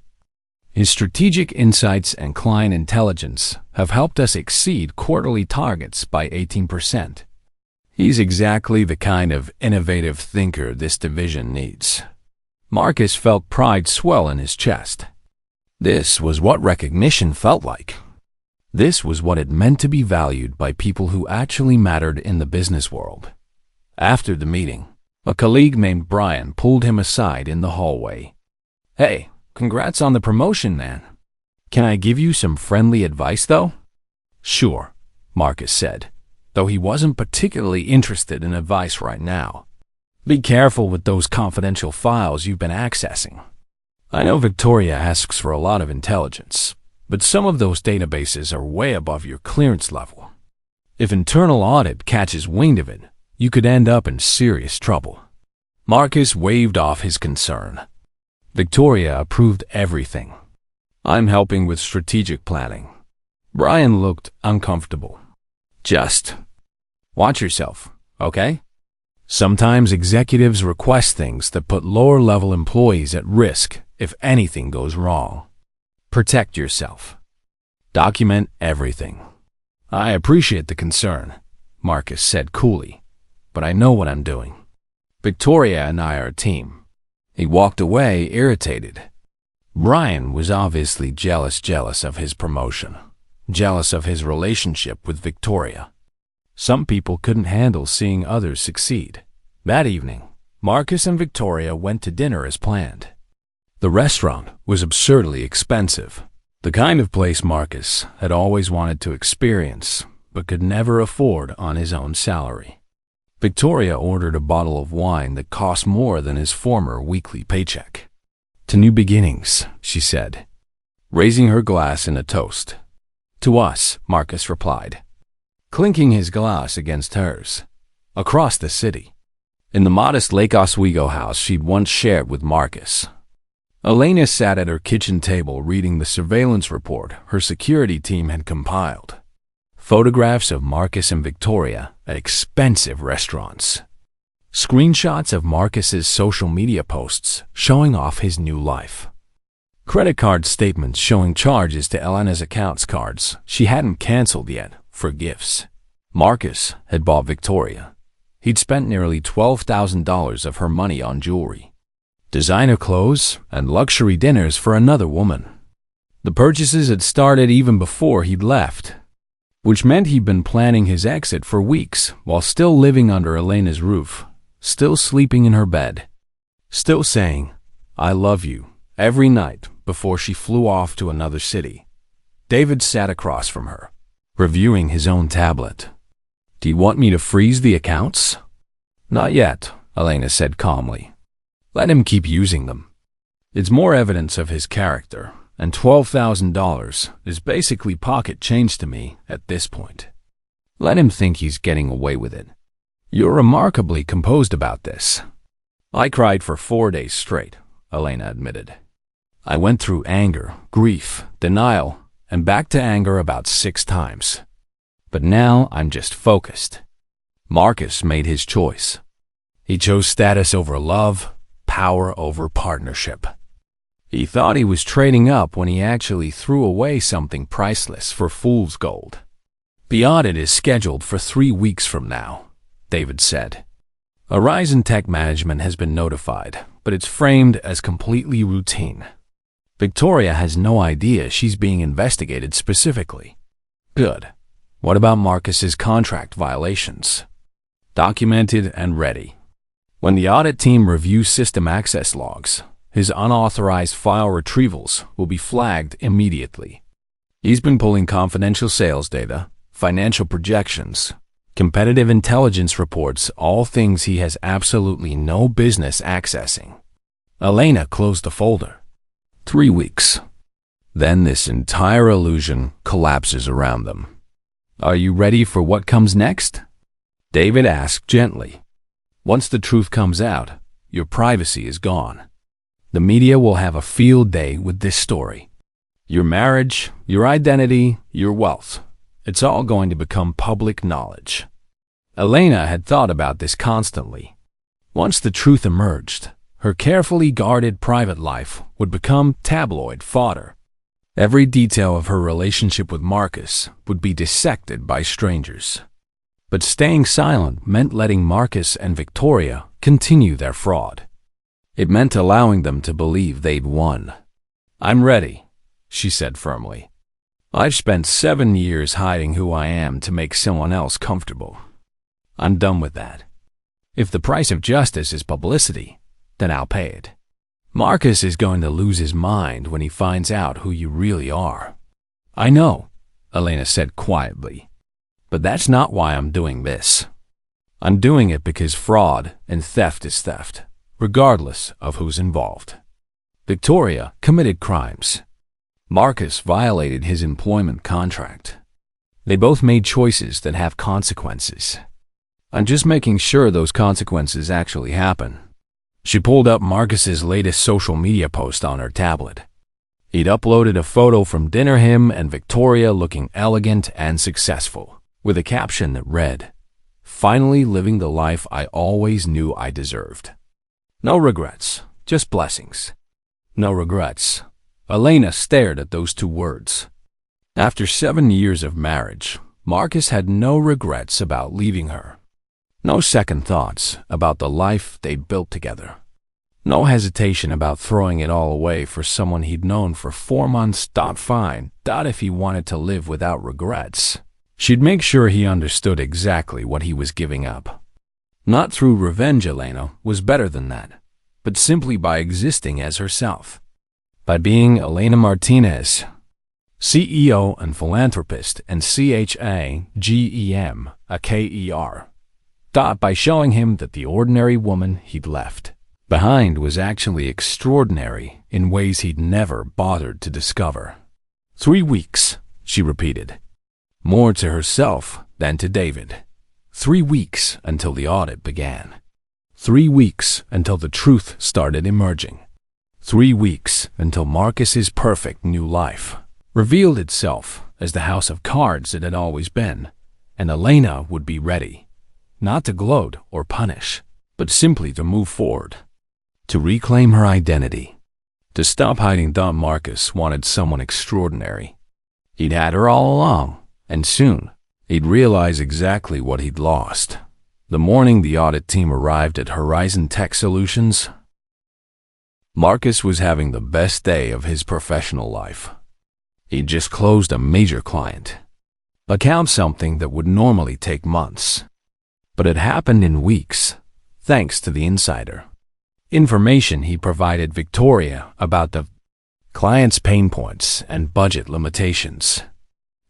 His strategic insights and client intelligence have helped us exceed quarterly targets by 18%. He's exactly the kind of innovative thinker this division needs. Marcus felt pride swell in his chest. This was what recognition felt like. This was what it meant to be valued by people who actually mattered in the business world. After the meeting, a colleague named Brian pulled him aside in the hallway. Hey, congrats on the promotion, man. Can I give you some friendly advice, though? Sure, Marcus said, though he wasn't particularly interested in advice right now. Be careful with those confidential files you've been accessing. I know Victoria asks for a lot of intelligence, but some of those databases are way above your clearance level. If internal audit catches wind of it, you could end up in serious trouble. Marcus waved off his concern. Victoria approved everything. I'm helping with strategic planning. Brian looked uncomfortable. Just watch yourself, okay? Sometimes executives request things that put lower-level employees at risk if anything goes wrong. Protect yourself. Document everything. I appreciate the concern, Marcus said coolly, but I know what I'm doing. Victoria and I are a team. He walked away irritated. Brian was obviously jealous of his promotion, jealous of his relationship with Victoria. Some people couldn't handle seeing others succeed. That evening, Marcus and Victoria went to dinner as planned. The restaurant was absurdly expensive, the kind of place Marcus had always wanted to experience but could never afford on his own salary. Victoria ordered a bottle of wine that cost more than his former weekly paycheck. To new beginnings, she said, raising her glass in a toast. To us, Marcus replied, clinking his glass against hers. Across the city, in the modest Lake Oswego house she'd once shared with Marcus, Elena sat at her kitchen table reading the surveillance report her security team had compiled. Photographs of Marcus and Victoria at expensive restaurants. Screenshots of Marcus's social media posts showing off his new life. Credit card statements showing charges to Elena's accounts cards she hadn't canceled yet for gifts. Marcus had bought Victoria. He'd spent nearly $12,000 of her money on jewelry, designer clothes, and luxury dinners for another woman. The purchases had started even before he'd left, which meant he'd been planning his exit for weeks while still living under Elena's roof, still sleeping in her bed, still saying, I love you, every night before she flew off to another city. David sat across from her, reviewing his own tablet. Do you want me to freeze the accounts? Not yet, Elena said calmly. Let him keep using them. It's more evidence of his character, and $12,000 is basically pocket change to me at this point. Let him think he's getting away with it. You're remarkably composed about this. I cried for 4 days straight, Elena admitted. I went through anger, grief, denial, and back to anger about 6 times. But now I'm just focused. Marcus made his choice. He chose status over love, power over partnership. He thought he was trading up when he actually threw away something priceless for fool's gold. The audit is scheduled for 3 weeks from now, David said. Horizon Tech Management has been notified, but it's framed as completely routine. Victoria has no idea she's being investigated specifically. Good. What about Marcus's contract violations? Documented and ready. When the audit team reviews system access logs, his unauthorized file retrievals will be flagged immediately. He's been pulling confidential sales data, financial projections, competitive intelligence reports, all things he has absolutely no business accessing. Elena closed the folder. 3 weeks. Then this entire illusion collapses around them. Are you ready for what comes next? David asked gently. Once the truth comes out, your privacy is gone. The media will have a field day with this story. Your marriage, your identity, your wealth, it's all going to become public knowledge. Elena had thought about this constantly. Once the truth emerged, her carefully guarded private life would become tabloid fodder. Every detail of her relationship with Marcus would be dissected by strangers. But staying silent meant letting Marcus and Victoria continue their fraud. It meant allowing them to believe they'd won. I'm ready, she said firmly. I've spent 7 years hiding who I am to make someone else comfortable. I'm done with that. If the price of justice is publicity, then I'll pay it. Marcus is going to lose his mind when he finds out who you really are. I know, Elena said quietly. But that's not why I'm doing this. I'm doing it because fraud and theft is theft, regardless of who's involved. Victoria committed crimes. Marcus violated his employment contract. They both made choices that have consequences. I'm just making sure those consequences actually happen. She pulled up Marcus's latest social media post on her tablet. He'd uploaded a photo from dinner, him and Victoria looking elegant and successful, with a caption that read, "Finally living the life I always knew I deserved. No regrets, just blessings." No regrets. Elena stared at those two words. After 7 years of marriage, Marcus had no regrets about leaving her. No second thoughts about the life they'd built together. No hesitation about throwing it all away for someone he'd known for 4 months. Fine. If he wanted to live without regrets, she'd make sure he understood exactly what he was giving up. Not through revenge, Elena was better than that, but simply by existing as herself. By being Elena Martinez, CEO and philanthropist, and CHAGEM, a KER. By showing him that the ordinary woman he'd left behind was actually extraordinary in ways he'd never bothered to discover. 3 weeks, she repeated, more to herself than to David. 3 weeks until the audit began. 3 weeks until the truth started emerging. 3 weeks until Marcus's perfect new life revealed itself as the house of cards it had always been, and Elena would be ready, not to gloat or punish, but simply to move forward, to reclaim her identity, to stop hiding. Marcus wanted someone extraordinary. He'd had her all along, and soon he'd realize exactly what he'd lost. The morning the audit team arrived at Horizon Tech Solutions, Marcus was having the best day of his professional life. He'd just closed a major client, something that would normally take months. But it happened in weeks, thanks to the insider information he provided Victoria about the client's pain points and budget limitations.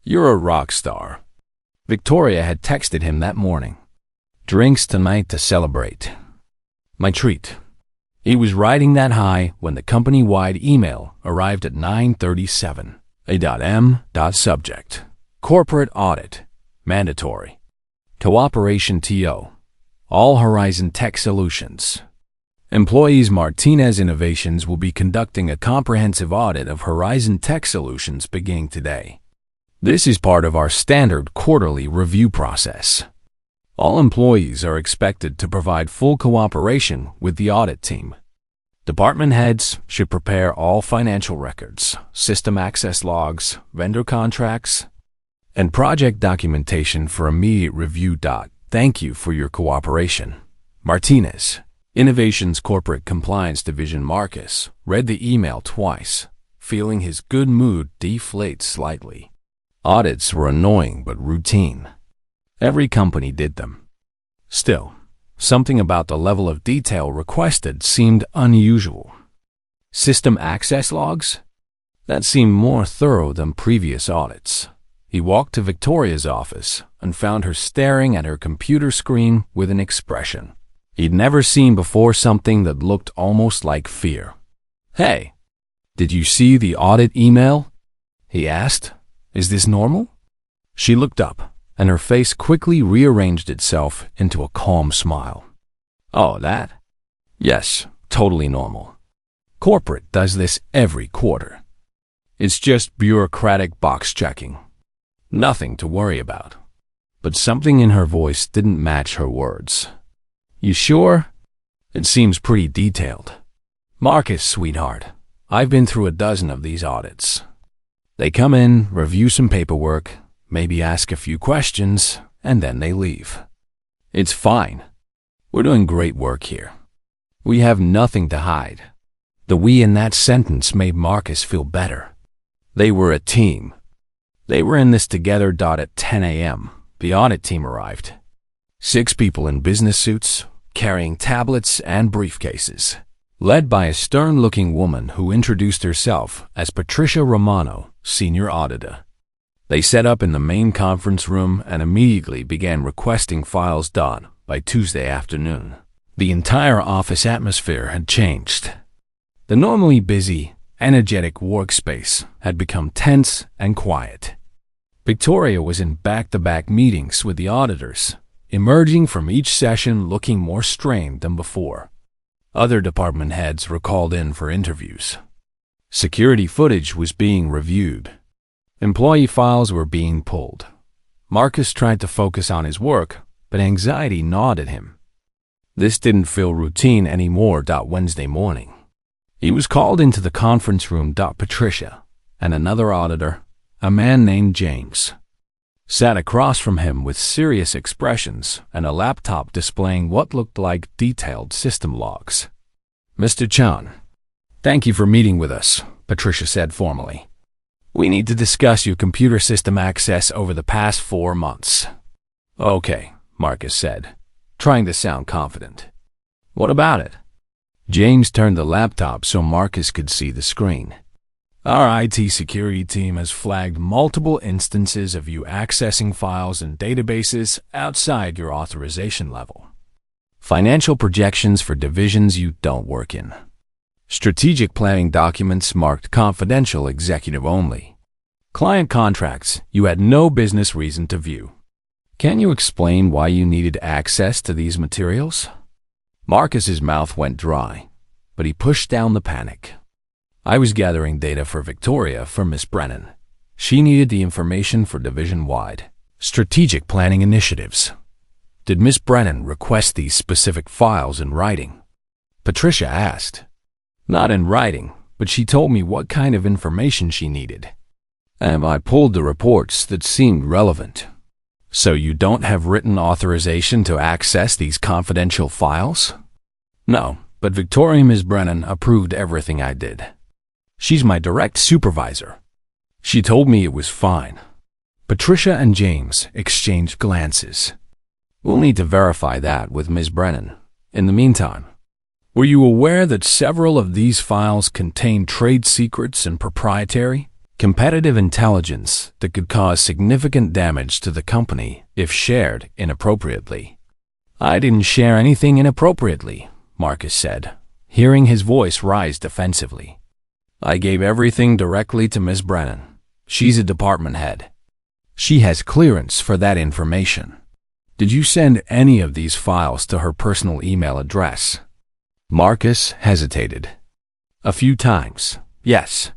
"You're a rock star," Victoria had texted him that morning. "Drinks tonight to celebrate. My treat." He was riding that high when the company-wide email arrived at 9:37. Subject: Corporate Audit. Mandatory. Cooperation TO. All Horizon Tech Solutions. Employees Martinez Innovations will be conducting a comprehensive audit of Horizon Tech Solutions beginning today. This is part of our standard quarterly review process. All employees are expected to provide full cooperation with the audit team. Department heads should prepare all financial records, system access logs, vendor contracts, and project documentation for immediate review. Thank you for your cooperation. Martinez, Innovations Corporate Compliance Division. Marcus read the email twice, feeling his good mood deflate slightly. Audits were annoying but routine. Every company did them. Still, something about the level of detail requested seemed unusual. System access logs? That seemed more thorough than previous audits. He walked to Victoria's office and found her staring at her computer screen with an expression he'd never seen before, something that looked almost like fear. "Hey, did you see the audit email?" he asked. "Is this normal?" She looked up, and her face quickly rearranged itself into a calm smile. "Oh, that? Yes, totally normal. Corporate does this every quarter. It's just bureaucratic box checking. Nothing to worry about." But something in her voice didn't match her words. "You sure? It seems pretty detailed." "Marcus, sweetheart, I've been through a dozen of these audits. They come in, review some paperwork, maybe ask a few questions, and then they leave. It's fine. We're doing great work here. We have nothing to hide." The "we" in that sentence made Marcus feel better. They were a team. They were in this together. At 10 a.m., the audit team arrived. 6 people in business suits, carrying tablets and briefcases, led by a stern-looking woman who introduced herself as Patricia Romano, senior auditor. They set up in the main conference room and immediately began requesting files. By Tuesday afternoon, the entire office atmosphere had changed. The normally busy, energetic workspace had become tense and quiet. Victoria was in back-to-back meetings with the auditors, emerging from each session looking more strained than before. Other department heads were called in for interviews. Security footage was being reviewed. Employee files were being pulled. Marcus tried to focus on his work, but anxiety gnawed at him. This didn't feel routine anymore. Wednesday morning, he was called into the conference room. Patricia and another auditor, a man named James, sat across from him with serious expressions and a laptop displaying what looked like detailed system logs. "Mr. Chan, thank you for meeting with us," Patricia said formally. "We need to discuss your computer system access over the past 4 months." "Okay," Marcus said, trying to sound confident. "What about it?" James turned the laptop so Marcus could see the screen. "Our IT security team has flagged multiple instances of you accessing files and databases outside your authorization level. Financial projections for divisions you don't work in. Strategic planning documents marked confidential executive only. Client contracts you had no business reason to view. Can you explain why you needed access to these materials?" Marcus's mouth went dry, but he pushed down the panic. "I was gathering data for Victoria for Miss Brennan. She needed the information for division-wide strategic planning initiatives. Did Miss Brennan request these specific files in writing?" Patricia asked. "Not in writing, but she told me what kind of information she needed. And I pulled the reports that seemed relevant." "So you don't have written authorization to access these confidential files?" "No, but Victoria Ms. Brennan approved everything I did. She's my direct supervisor. She told me it was fine." Patricia and James exchanged glances. "We'll need to verify that with Ms. Brennan. In the meantime, were you aware that several of these files contain trade secrets and proprietary, competitive intelligence that could cause significant damage to the company if shared inappropriately?" "I didn't share anything inappropriately," Marcus said, hearing his voice rise defensively. "I gave everything directly to Ms. Brennan. She's a department head. She has clearance for that information. Did you send any of these files to her personal email address?" Marcus hesitated. "A few times, yes.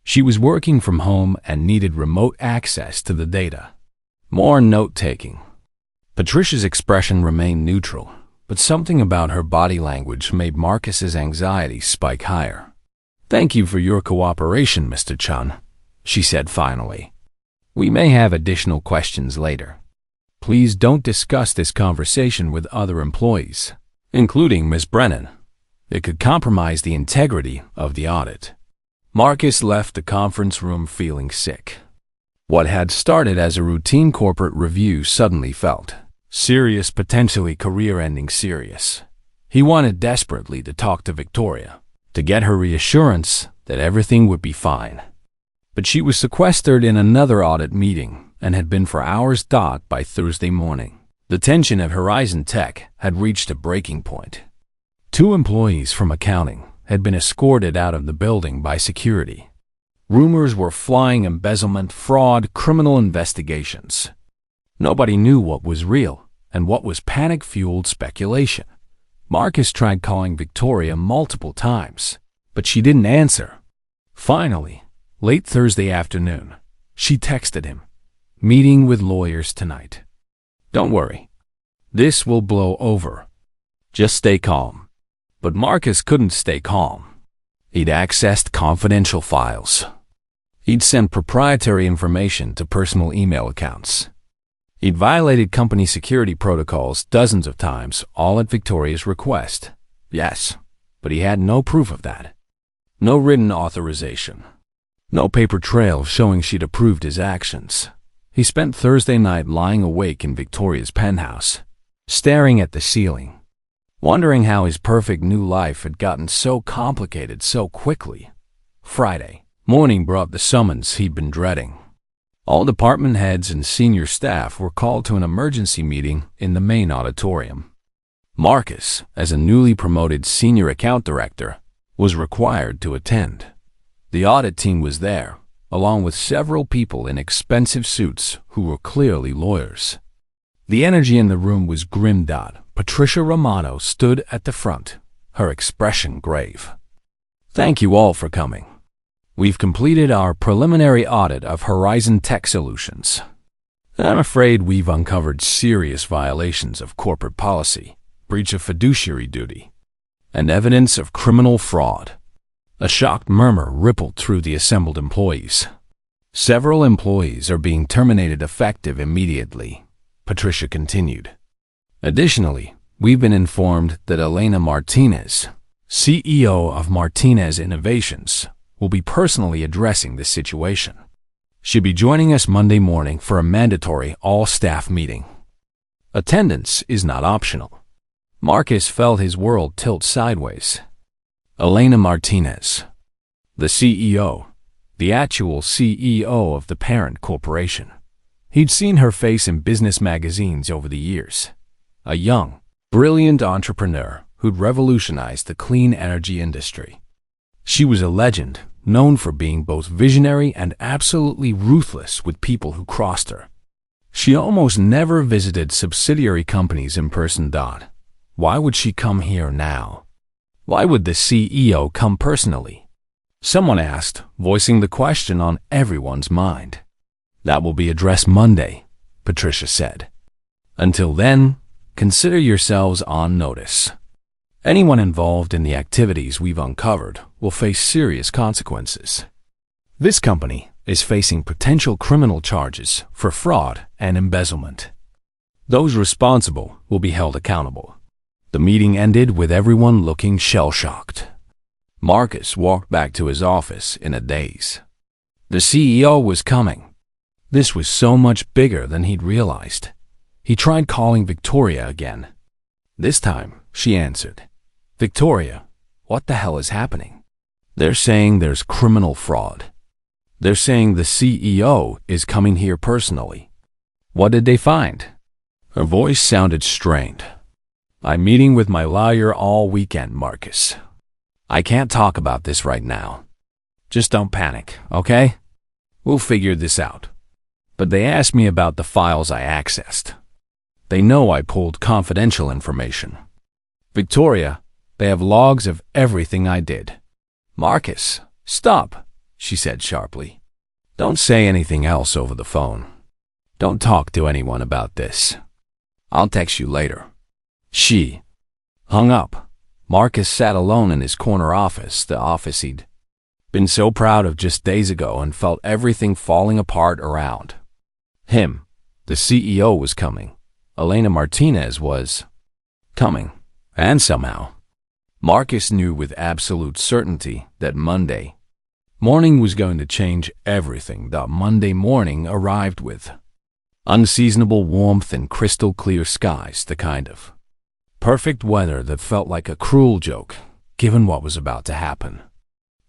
She was working from home and needed remote access to the data. More note-taking." Patricia's expression remained neutral, but something about her body language made Marcus's anxiety spike higher. "Thank you for your cooperation, Mr. Chan," she said finally. "We may have additional questions later. Please don't discuss this conversation with other employees, including Ms. Brennan. It could compromise the integrity of the audit." Marcus left the conference room feeling sick. What had started as a routine corporate review suddenly felt serious, potentially career-ending serious. He wanted desperately to talk to Victoria, to get her reassurance that everything would be fine. But she was sequestered in another audit meeting and had been for hours. By Thursday morning, the tension at Horizon Tech had reached a breaking point. 2 employees from accounting had been escorted out of the building by security. Rumors were flying: embezzlement, fraud, criminal investigations. Nobody knew what was real and what was panic-fueled speculation. Marcus tried calling Victoria multiple times, but she didn't answer. Finally, late Thursday afternoon, she texted him, "Meeting with lawyers tonight. Don't worry. This will blow over. Just stay calm." But Marcus couldn't stay calm. He'd accessed confidential files. He'd sent proprietary information to personal email accounts. He'd violated company security protocols dozens of times, all at Victoria's request. Yes, but he had no proof of that. No written authorization. No paper trail showing she'd approved his actions. He spent Thursday night lying awake in Victoria's penthouse, staring at the ceiling, wondering how his perfect new life had gotten so complicated so quickly. Friday morning brought the summons he'd been dreading. All department heads and senior staff were called to an emergency meeting in the main auditorium. Marcus, as a newly promoted senior account director, was required to attend. The audit team was there, along with several people in expensive suits who were clearly lawyers. The energy in the room was grim. Patricia Romano stood at the front, her expression grave. "Thank you all for coming. We've completed our preliminary audit of Horizon Tech Solutions. I'm afraid we've uncovered serious violations of corporate policy, breach of fiduciary duty, and evidence of criminal fraud." A shocked murmur rippled through the assembled employees. "Several employees are being terminated effective immediately," Patricia continued. "Additionally, we've been informed that Elena Martinez, CEO of Martinez Innovations, will be personally addressing this situation. She'll be joining us Monday morning for a mandatory all-staff meeting. Attendance is not optional." Marcus felt his world tilt sideways. Elena Martinez, the CEO, the actual CEO of the parent corporation. He'd seen her face in business magazines over the years. A young, brilliant entrepreneur who'd revolutionized the clean energy industry. She was a legend, known for being both visionary and absolutely ruthless with people who crossed her. She almost never visited subsidiary companies in person. Why would she come here now? Why would the CEO come personally? Someone asked, voicing the question on everyone's mind. "That will be addressed Monday," Patricia said. "Until then, consider yourselves on notice. Anyone involved in the activities we've uncovered will face serious consequences. This company is facing potential criminal charges for fraud and embezzlement. Those responsible will be held accountable." The meeting ended with everyone looking shell-shocked. Marcus walked back to his office in a daze. The CEO was coming. This was so much bigger than he'd realized. He tried calling Victoria again. This time, she answered. "Victoria, what the hell is happening?" "They're saying there's criminal fraud. They're saying the CEO is coming here personally." "What did they find?" Her voice sounded strained. "I'm meeting with my lawyer all weekend, Marcus. I can't talk about this right now. Just don't panic, okay? We'll figure this out. But they asked me about the files I accessed. They know I pulled confidential information. Victoria, they have logs of everything I did." "Marcus, stop," she said sharply. "Don't say anything else over the phone. Don't talk to anyone about this. I'll text you later." She hung up. Marcus sat alone in his corner office, the office he'd been so proud of just days ago, and felt everything falling apart around him. The CEO was coming. Elena Martinez was coming. And somehow, Marcus knew with absolute certainty that Monday morning was going to change everything. The Monday morning arrived with unseasonable warmth and crystal clear skies, the kind of perfect weather that felt like a cruel joke, given what was about to happen.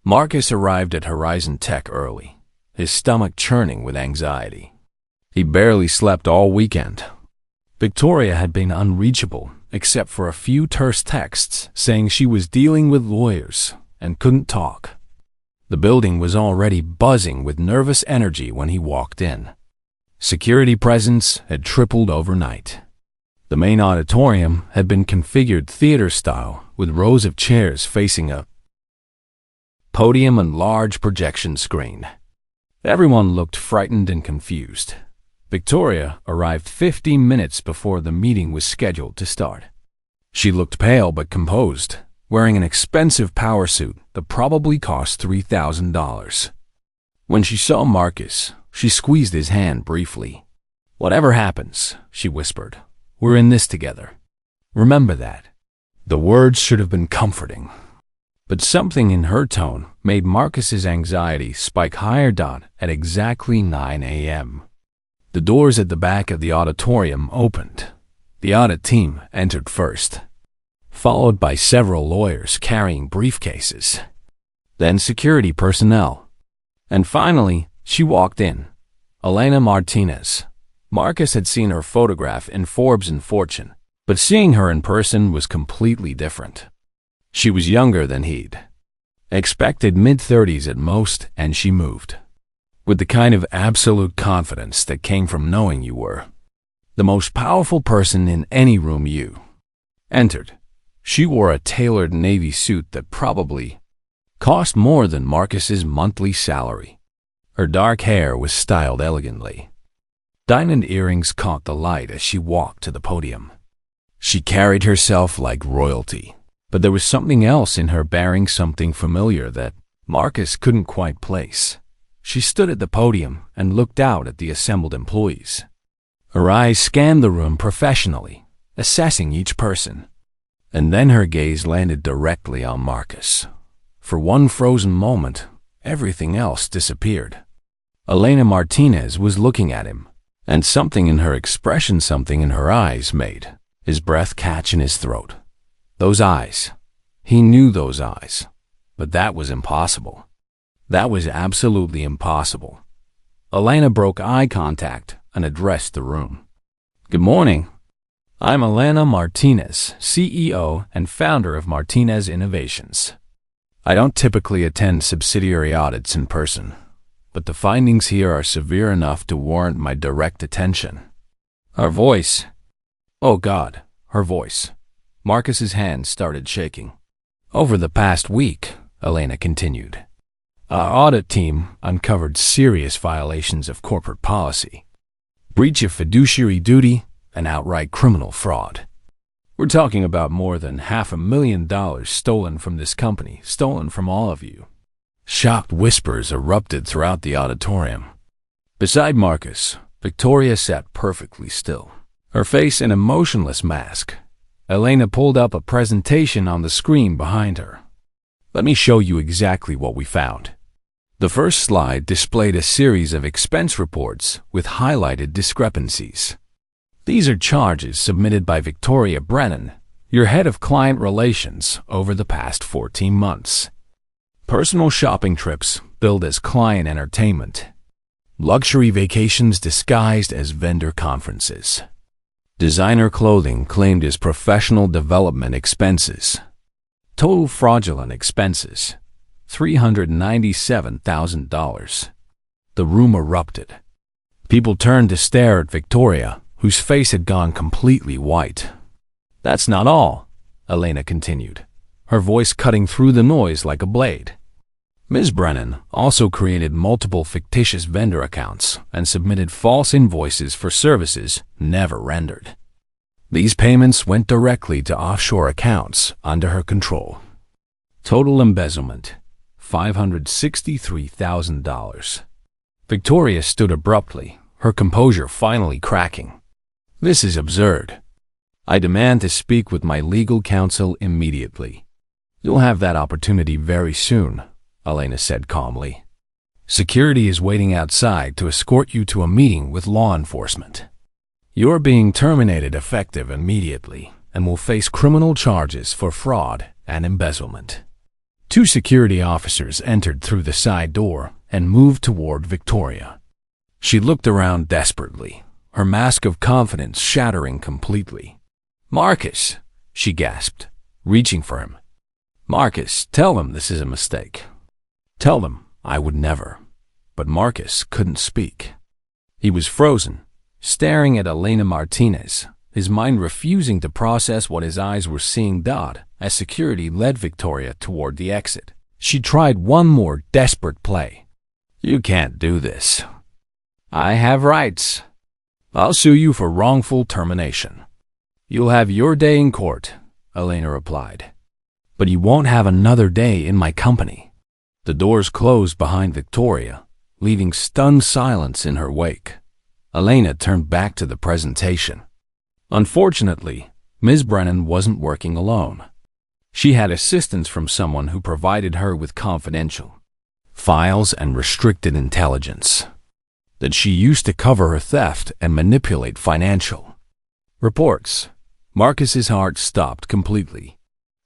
Marcus arrived at Horizon Tech early, his stomach churning with anxiety. He barely slept all weekend. Victoria had been unreachable, except for a few terse texts saying she was dealing with lawyers and couldn't talk. The building was already buzzing with nervous energy when he walked in. Security presence had tripled overnight. The main auditorium had been configured theater-style, with rows of chairs facing a podium and large projection screen. Everyone looked frightened and confused. Victoria arrived 15 minutes before the meeting was scheduled to start. She looked pale but composed, wearing an expensive power suit that probably cost $3,000. When she saw Marcus, she squeezed his hand briefly. "Whatever happens," she whispered, "we're in this together. Remember that." The words should have been comforting, but something in her tone made Marcus's anxiety spike higher. At exactly 9 a.m., the doors at the back of the auditorium opened. The audit team entered first, followed by several lawyers carrying briefcases, then security personnel. And finally, she walked in. Elena Martinez. Marcus had seen her photograph in Forbes and Fortune, but seeing her in person was completely different. She was younger than he'd Expected mid-30s at most, and she moved. With the kind of absolute confidence that came from knowing you were the most powerful person in any room you entered. She wore a tailored navy suit that probably cost more than Marcus's monthly salary. Her dark hair was styled elegantly. Diamond earrings caught the light as she walked to the podium. She carried herself like royalty, but there was something else in her bearing, something familiar that Marcus couldn't quite place. She stood at the podium and looked out at the assembled employees. Her eyes scanned the room professionally, assessing each person. And then her gaze landed directly on Marcus. For one frozen moment, everything else disappeared. Elena Martinez was looking at him, and something in her expression, something in her eyes made his breath catch in his throat. Those eyes. He knew those eyes. But that was impossible. That was absolutely impossible. Elena broke eye contact and addressed the room. "Good morning. I'm Elena Martinez, CEO and founder of Martinez Innovations. I don't typically attend subsidiary audits in person, but the findings here are severe enough to warrant my direct attention." Her voice. Oh God, her voice. Marcus's hands started shaking. "Over the past week," Elena continued, "our audit team uncovered serious violations of corporate policy, breach of fiduciary duty, and outright criminal fraud. We're talking about more than $500,000 stolen from this company, stolen from all of you." Shocked whispers erupted throughout the auditorium. Beside Marcus, Victoria sat perfectly still, her face an emotionless mask. Elena pulled up a presentation on the screen behind her. "Let me show you exactly what we found." The first slide displayed a series of expense reports with highlighted discrepancies. "These are charges submitted by Victoria Brennan, your head of client relations, over the past 14 months. Personal shopping trips billed as client entertainment. Luxury vacations disguised as vendor conferences. Designer clothing claimed as professional development expenses. Total fraudulent expenses, $397,000. The room erupted. People turned to stare at Victoria, whose face had gone completely white. "That's not all," Elena continued, her voice cutting through the noise like a blade. "Ms. Brennan also created multiple fictitious vendor accounts and submitted false invoices for services never rendered. These payments went directly to offshore accounts under her control. Total embezzlement, $563,000. Victoria stood abruptly, her composure finally cracking. "This is absurd. I demand to speak with my legal counsel immediately." "You'll have that opportunity very soon," Elena said calmly. "Security is waiting outside to escort you to a meeting with law enforcement. You're being terminated effective immediately and will face criminal charges for fraud and embezzlement." Two security officers entered through the side door and moved toward Victoria. She looked around desperately, her mask of confidence shattering completely. "Marcus," she gasped, reaching for him. "Marcus, tell them this is a mistake. Tell them I would never." But Marcus couldn't speak. He was frozen, staring at Elena Martinez, his mind refusing to process what his eyes were seeing. As security led Victoria toward the exit, she tried one more desperate play. "You can't do this." "I have rights. I'll sue you for wrongful termination." "You'll have your day in court," Elena replied. "But you won't have another day in my company." The doors closed behind Victoria, leaving stunned silence in her wake. Elena turned back to the presentation. Unfortunately, Ms. Brennan wasn't working alone. She had assistance from someone who provided her with confidential files and restricted intelligence that she used to cover her theft and manipulate financial reports. Marcus's heart stopped completely.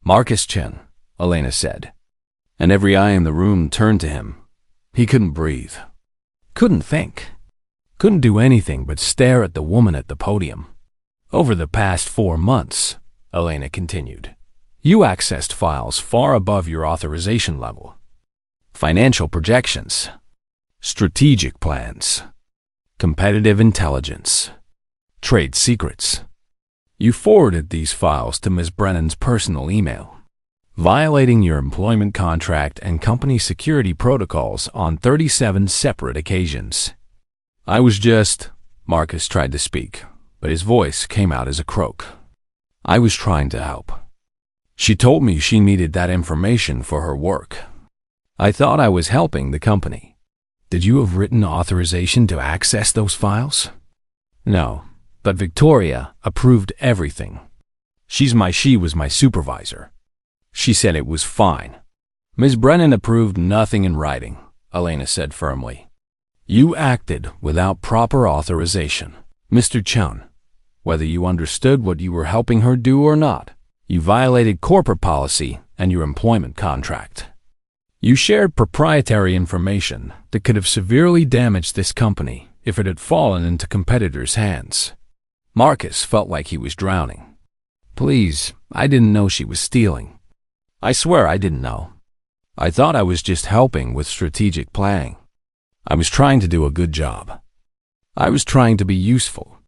"Marcus Chen," Elena said, and every eye in the room turned to him. He couldn't breathe, couldn't think, couldn't do anything but stare at the woman at the podium. "Over the past 4 months," Elena continued, You accessed files far above your authorization level. Financial projections, strategic plans, competitive intelligence, trade secrets. You forwarded these files to Ms. Brennan's personal email, violating your employment contract and company security protocols on 37 separate occasions. Marcus tried to speak, but his voice came out as a croak. I was trying to help. She told me she needed that information for her work. I thought I was helping the company. Did you have written authorization to access those files? No, but Victoria approved everything. She was my supervisor. She said it was fine. Ms. Brennan approved nothing in writing, Elena said firmly. You acted without proper authorization. Mr. Chun, whether you understood what you were helping her do or not, you violated corporate policy and your employment contract. You shared proprietary information that could have severely damaged this company if it had fallen into competitors' hands. Marcus felt like he was drowning. Please, I didn't know she was stealing. I swear I didn't know. I thought I was just helping with strategic planning. I was trying to do a good job. I was trying to be useful.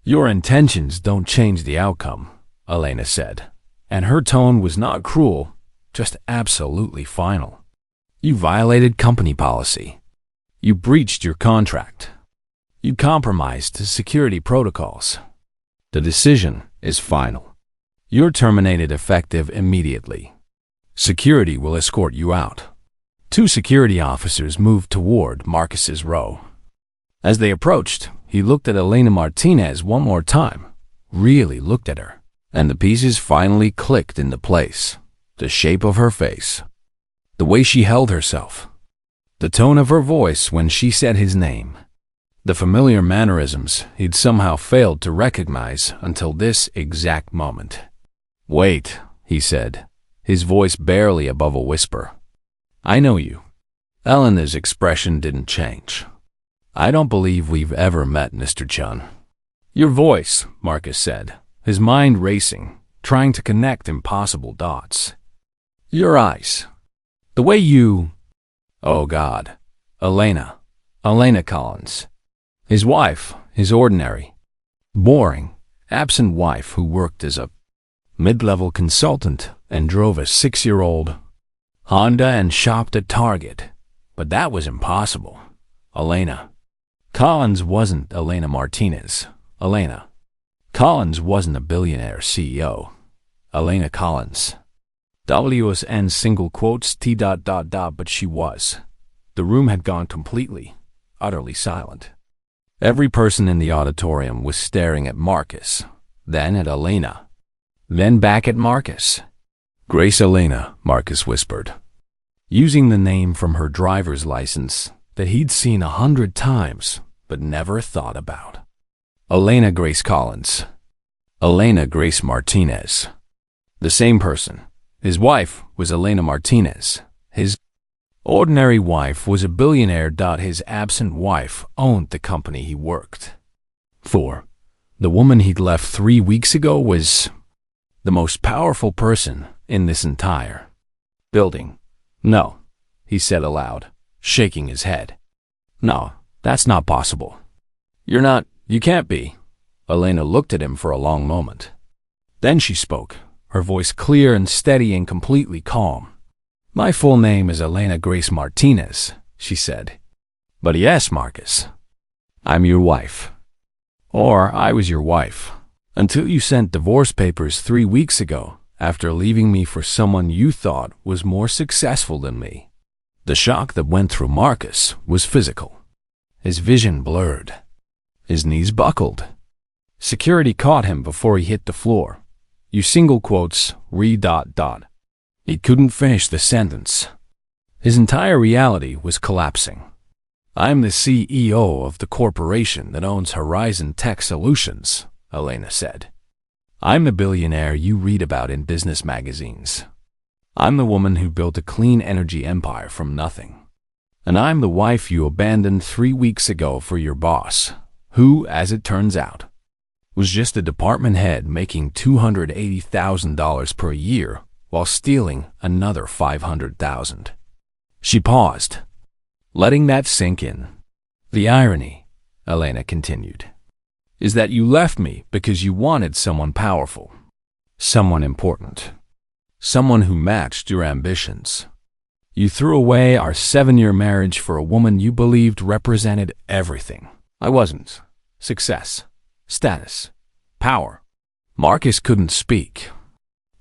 Your intentions don't change the outcome, Elena said, and her tone was not cruel, just absolutely final. You violated company policy. You breached your contract. You compromised security protocols. The decision is final. You're terminated effective immediately. Security will escort you out. 2 security officers moved toward Marcus's row. As they approached, he looked at Elena Martinez one more time, really looked at her, and the pieces finally clicked into place. The shape of her face, the way she held herself, the tone of her voice when she said his name, the familiar mannerisms he'd somehow failed to recognize until this exact moment. Wait, he said, his voice barely above a whisper. I know you. Elena's expression didn't change. I don't believe we've ever met, Mr. Chun. Your voice, Marcus said, his mind racing, trying to connect impossible dots. Your eyes. The way you... Oh God. Elena Collins. His wife, his ordinary, boring, absent wife who worked as a mid-level consultant and drove a 6-year-old Honda and shopped at Target. But that was impossible. Elena Collins wasn't Elena Martinez. Elena Collins wasn't a billionaire CEO. Elena Collins. WSN single quotes T. But she was. The room had gone completely, utterly silent. Every person in the auditorium was staring at Marcus, then at Elena, then back at Marcus. Grace Elena, Marcus whispered, using the name from her driver's license that he'd seen 100 times but never thought about. Elena Grace Collins. Elena Grace Martinez. The same person. His wife was Elena Martinez. His ordinary wife was a billionaire. His absent wife owned the company he worked for. The woman he'd left 3 weeks ago was the most powerful person in this entire building. No, he said aloud, shaking his head. No, that's not possible. You can't be. Elena looked at him for a long moment. Then she spoke, her voice clear and steady and completely calm. My full name is Elena Grace Martinez, she said. But yes, Marcus, I'm your wife. Or I was your wife, until you sent divorce papers 3 weeks ago after leaving me for someone you thought was more successful than me. The shock that went through Marcus was physical. His vision blurred. His knees buckled. Security caught him before he hit the floor. You single quotes, re. He couldn't finish the sentence. His entire reality was collapsing. I'm the CEO of the corporation that owns Horizon Tech Solutions, Elena said. I'm the billionaire you read about in business magazines. I'm the woman who built a clean energy empire from nothing. And I'm the wife you abandoned 3 weeks ago for your boss, who, as it turns out, was just a department head making $280,000 per year while stealing another 500,000. She paused, letting that sink in. The irony, Elena continued, is that you left me because you wanted someone powerful, someone important, someone who matched your ambitions. You threw away our 7-year marriage for a woman you believed represented everything. I wasn't. Success, status, power. Marcus couldn't speak,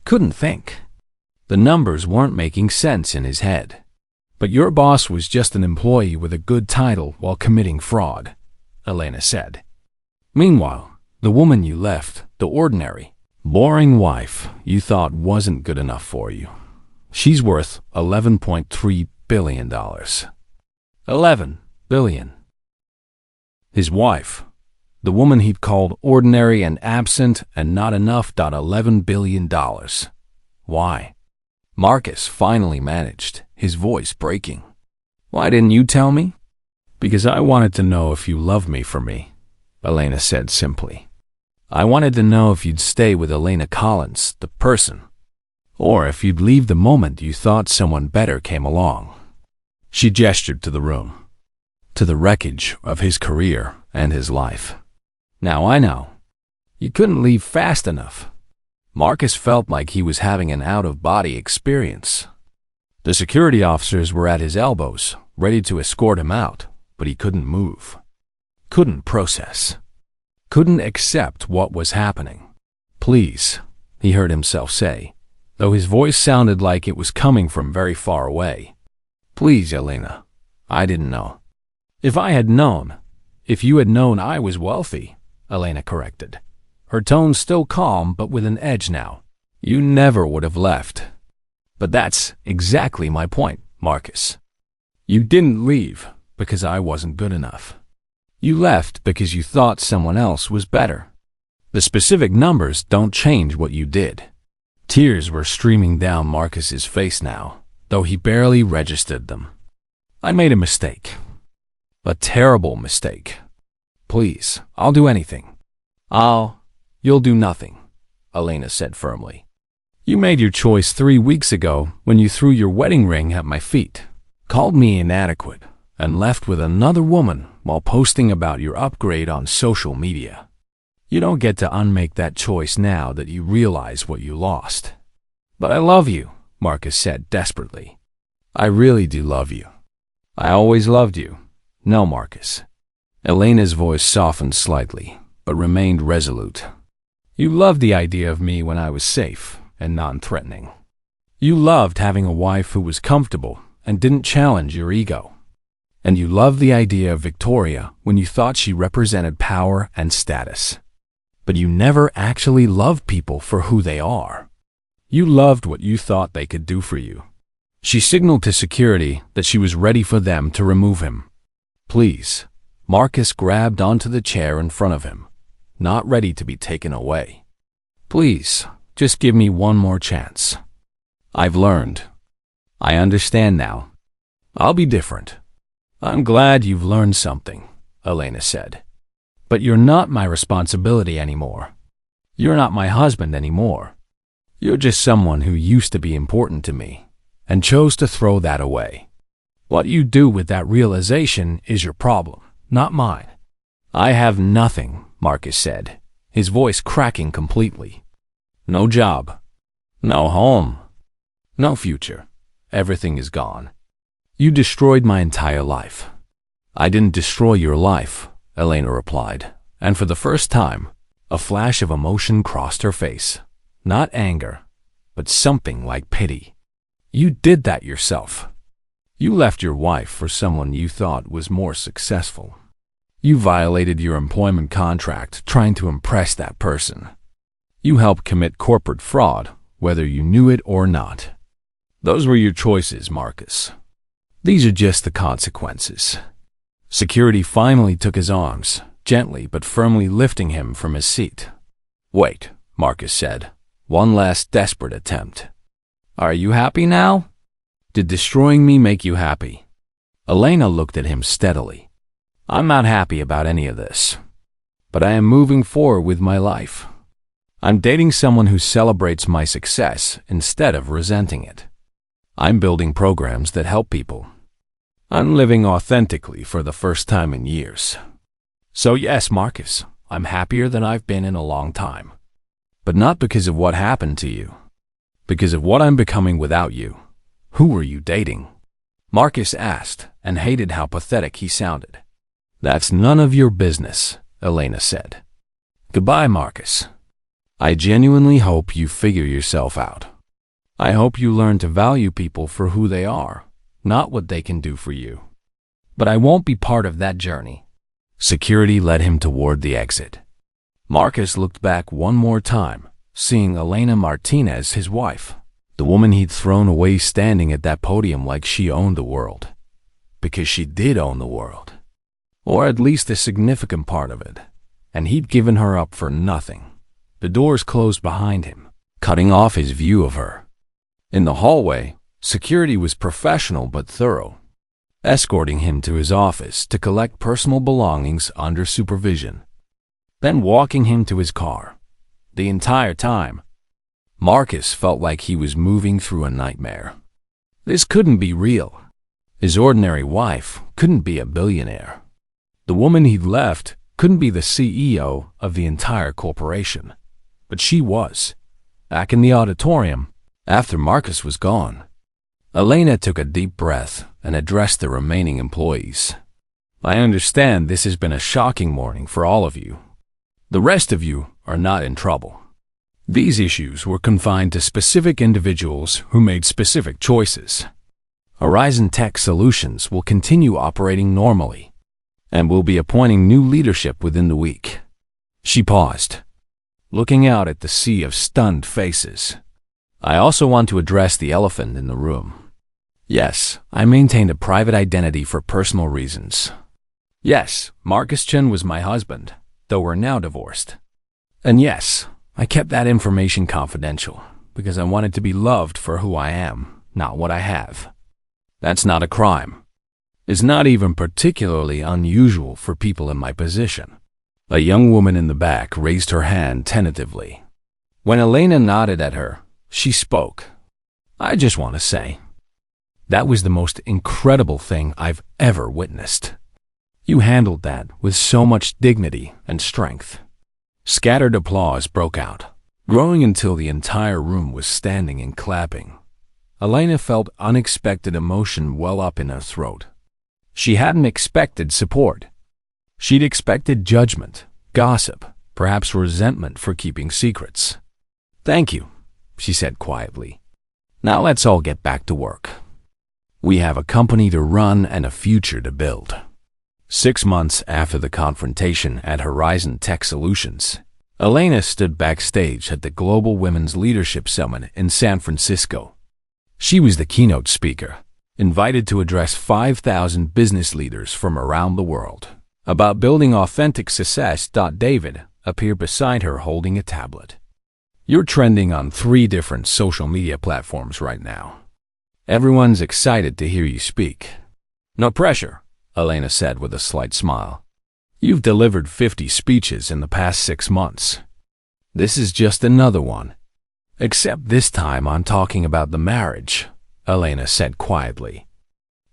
couldn't think. The numbers weren't making sense in his head. But your boss was just an employee with a good title while committing fraud, Elena said. Meanwhile, the woman you left, the ordinary, boring wife you thought wasn't good enough for you, she's worth $11.3 billion. $11 billion. His wife, the woman he'd called ordinary and absent and not enough, $11 billion. Why? Marcus finally managed, his voice breaking. Why didn't you tell me? Because I wanted to know if you loved me for me, Elena said simply. I wanted to know if you'd stay with Elena Collins, the person, or if you'd leave the moment you thought someone better came along. She gestured to the room, to the wreckage of his career and his life. Now I know. You couldn't leave fast enough. Marcus felt like he was having an out-of-body experience. The security officers were at his elbows, ready to escort him out, but he couldn't move, couldn't process, couldn't accept what was happening. Please, he heard himself say, though his voice sounded like it was coming from very far away. Please, Elena, I didn't know. If I had known, if you had known I was wealthy, Elena corrected, her tone still calm but with an edge now, you never would have left. But that's exactly my point, Marcus. You didn't leave because I wasn't good enough. You left because you thought someone else was better. The specific numbers don't change what you did. Tears were streaming down Marcus's face now, though he barely registered them. I made a mistake. A terrible mistake. Please, I'll do anything. You'll do nothing, Elena said firmly. You made your choice 3 weeks ago when you threw your wedding ring at my feet, called me inadequate, and left with another woman while posting about your upgrade on social media. You don't get to unmake that choice now that you realize what you lost. But I love you, Marcus said desperately. I really do love you. I always loved you. No, Marcus. Elena's voice softened slightly, but remained resolute. You loved the idea of me when I was safe and non-threatening. You loved having a wife who was comfortable and didn't challenge your ego. And you loved the idea of Victoria when you thought she represented power and status. But you never actually loved people for who they are. You loved what you thought they could do for you. She signaled to security that she was ready for them to remove him. Please, Marcus grabbed onto the chair in front of him, not ready to be taken away. Please, just give me one more chance. I've learned. I understand now. I'll be different. I'm glad you've learned something, Elena said. But you're not my responsibility anymore. You're not my husband anymore. You're just someone who used to be important to me and chose to throw that away. What you do with that realization is your problem, not mine. I have nothing, Marcus said, his voice cracking completely. No job, no home, no future. Everything is gone. You destroyed my entire life. I didn't destroy your life, Elena replied, and for the first time, a flash of emotion crossed her face. Not anger, but something like pity. You did that yourself. You left your wife for someone you thought was more successful. You violated your employment contract trying to impress that person. You helped commit corporate fraud, whether you knew it or not. Those were your choices, Marcus. These are just the consequences. Security finally took his arms, gently but firmly lifting him from his seat. Wait, Marcus said. One last desperate attempt. Are you happy now? Did destroying me make you happy? Elena looked at him steadily. I'm not happy about any of this, but I am moving forward with my life. I'm dating someone who celebrates my success instead of resenting it. I'm building programs that help people. I'm living authentically for the first time in years. So yes, Marcus, I'm happier than I've been in a long time. But not because of what happened to you. Because of what I'm becoming without you. Who were you dating? Marcus asked, and hated how pathetic he sounded. That's none of your business, Elena said. Goodbye, Marcus. I genuinely hope you figure yourself out. I hope you learn to value people for who they are, not what they can do for you. But I won't be part of that journey. Security led him toward the exit. Marcus looked back one more time, seeing Elena Martinez, his wife, the woman he'd thrown away standing at that podium like she owned the world. Because she did own the world. Or at least a significant part of it. And he'd given her up for nothing. The doors closed behind him, cutting off his view of her. In the hallway, security was professional but thorough, escorting him to his office to collect personal belongings under supervision, then walking him to his car. The entire time, Marcus felt like he was moving through a nightmare. This couldn't be real. His ordinary wife couldn't be a billionaire. The woman he'd left couldn't be the CEO of the entire corporation. But she was. Back in the auditorium, after Marcus was gone, Elena took a deep breath and addressed the remaining employees. I understand this has been a shocking morning for all of you. The rest of you are not in trouble. These issues were confined to specific individuals who made specific choices. Horizon Tech Solutions will continue operating normally and will be appointing new leadership within the week. She paused, looking out at the sea of stunned faces. I also want to address the elephant in the room. Yes, I maintained a private identity for personal reasons. Yes, Marcus Chen was my husband, though we're now divorced. And yes, I kept that information confidential because I wanted to be loved for who I am, not what I have. That's not a crime. It's not even particularly unusual for people in my position. A young woman in the back raised her hand tentatively. When Elena nodded at her, she spoke. I just want to say, that was the most incredible thing I've ever witnessed. You handled that with so much dignity and strength. Scattered applause broke out, growing until the entire room was standing and clapping. Elena felt unexpected emotion well up in her throat. She hadn't expected support. She'd expected judgment, gossip, perhaps resentment for keeping secrets. Thank you, she said quietly. Now let's all get back to work. We have a company to run and a future to build. 6 months after the confrontation at Horizon Tech Solutions, Elena stood backstage at the Global Women's Leadership Summit in San Francisco. She was the keynote speaker, invited to address 5,000 business leaders from around the world about building authentic success. David appeared beside her holding a tablet. You're trending on 3 different social media platforms right now. Everyone's excited to hear you speak. No pressure, Elena said with a slight smile. You've delivered 50 speeches in the past 6 months. This is just another one. Except this time I'm talking about the marriage, Elena said quietly.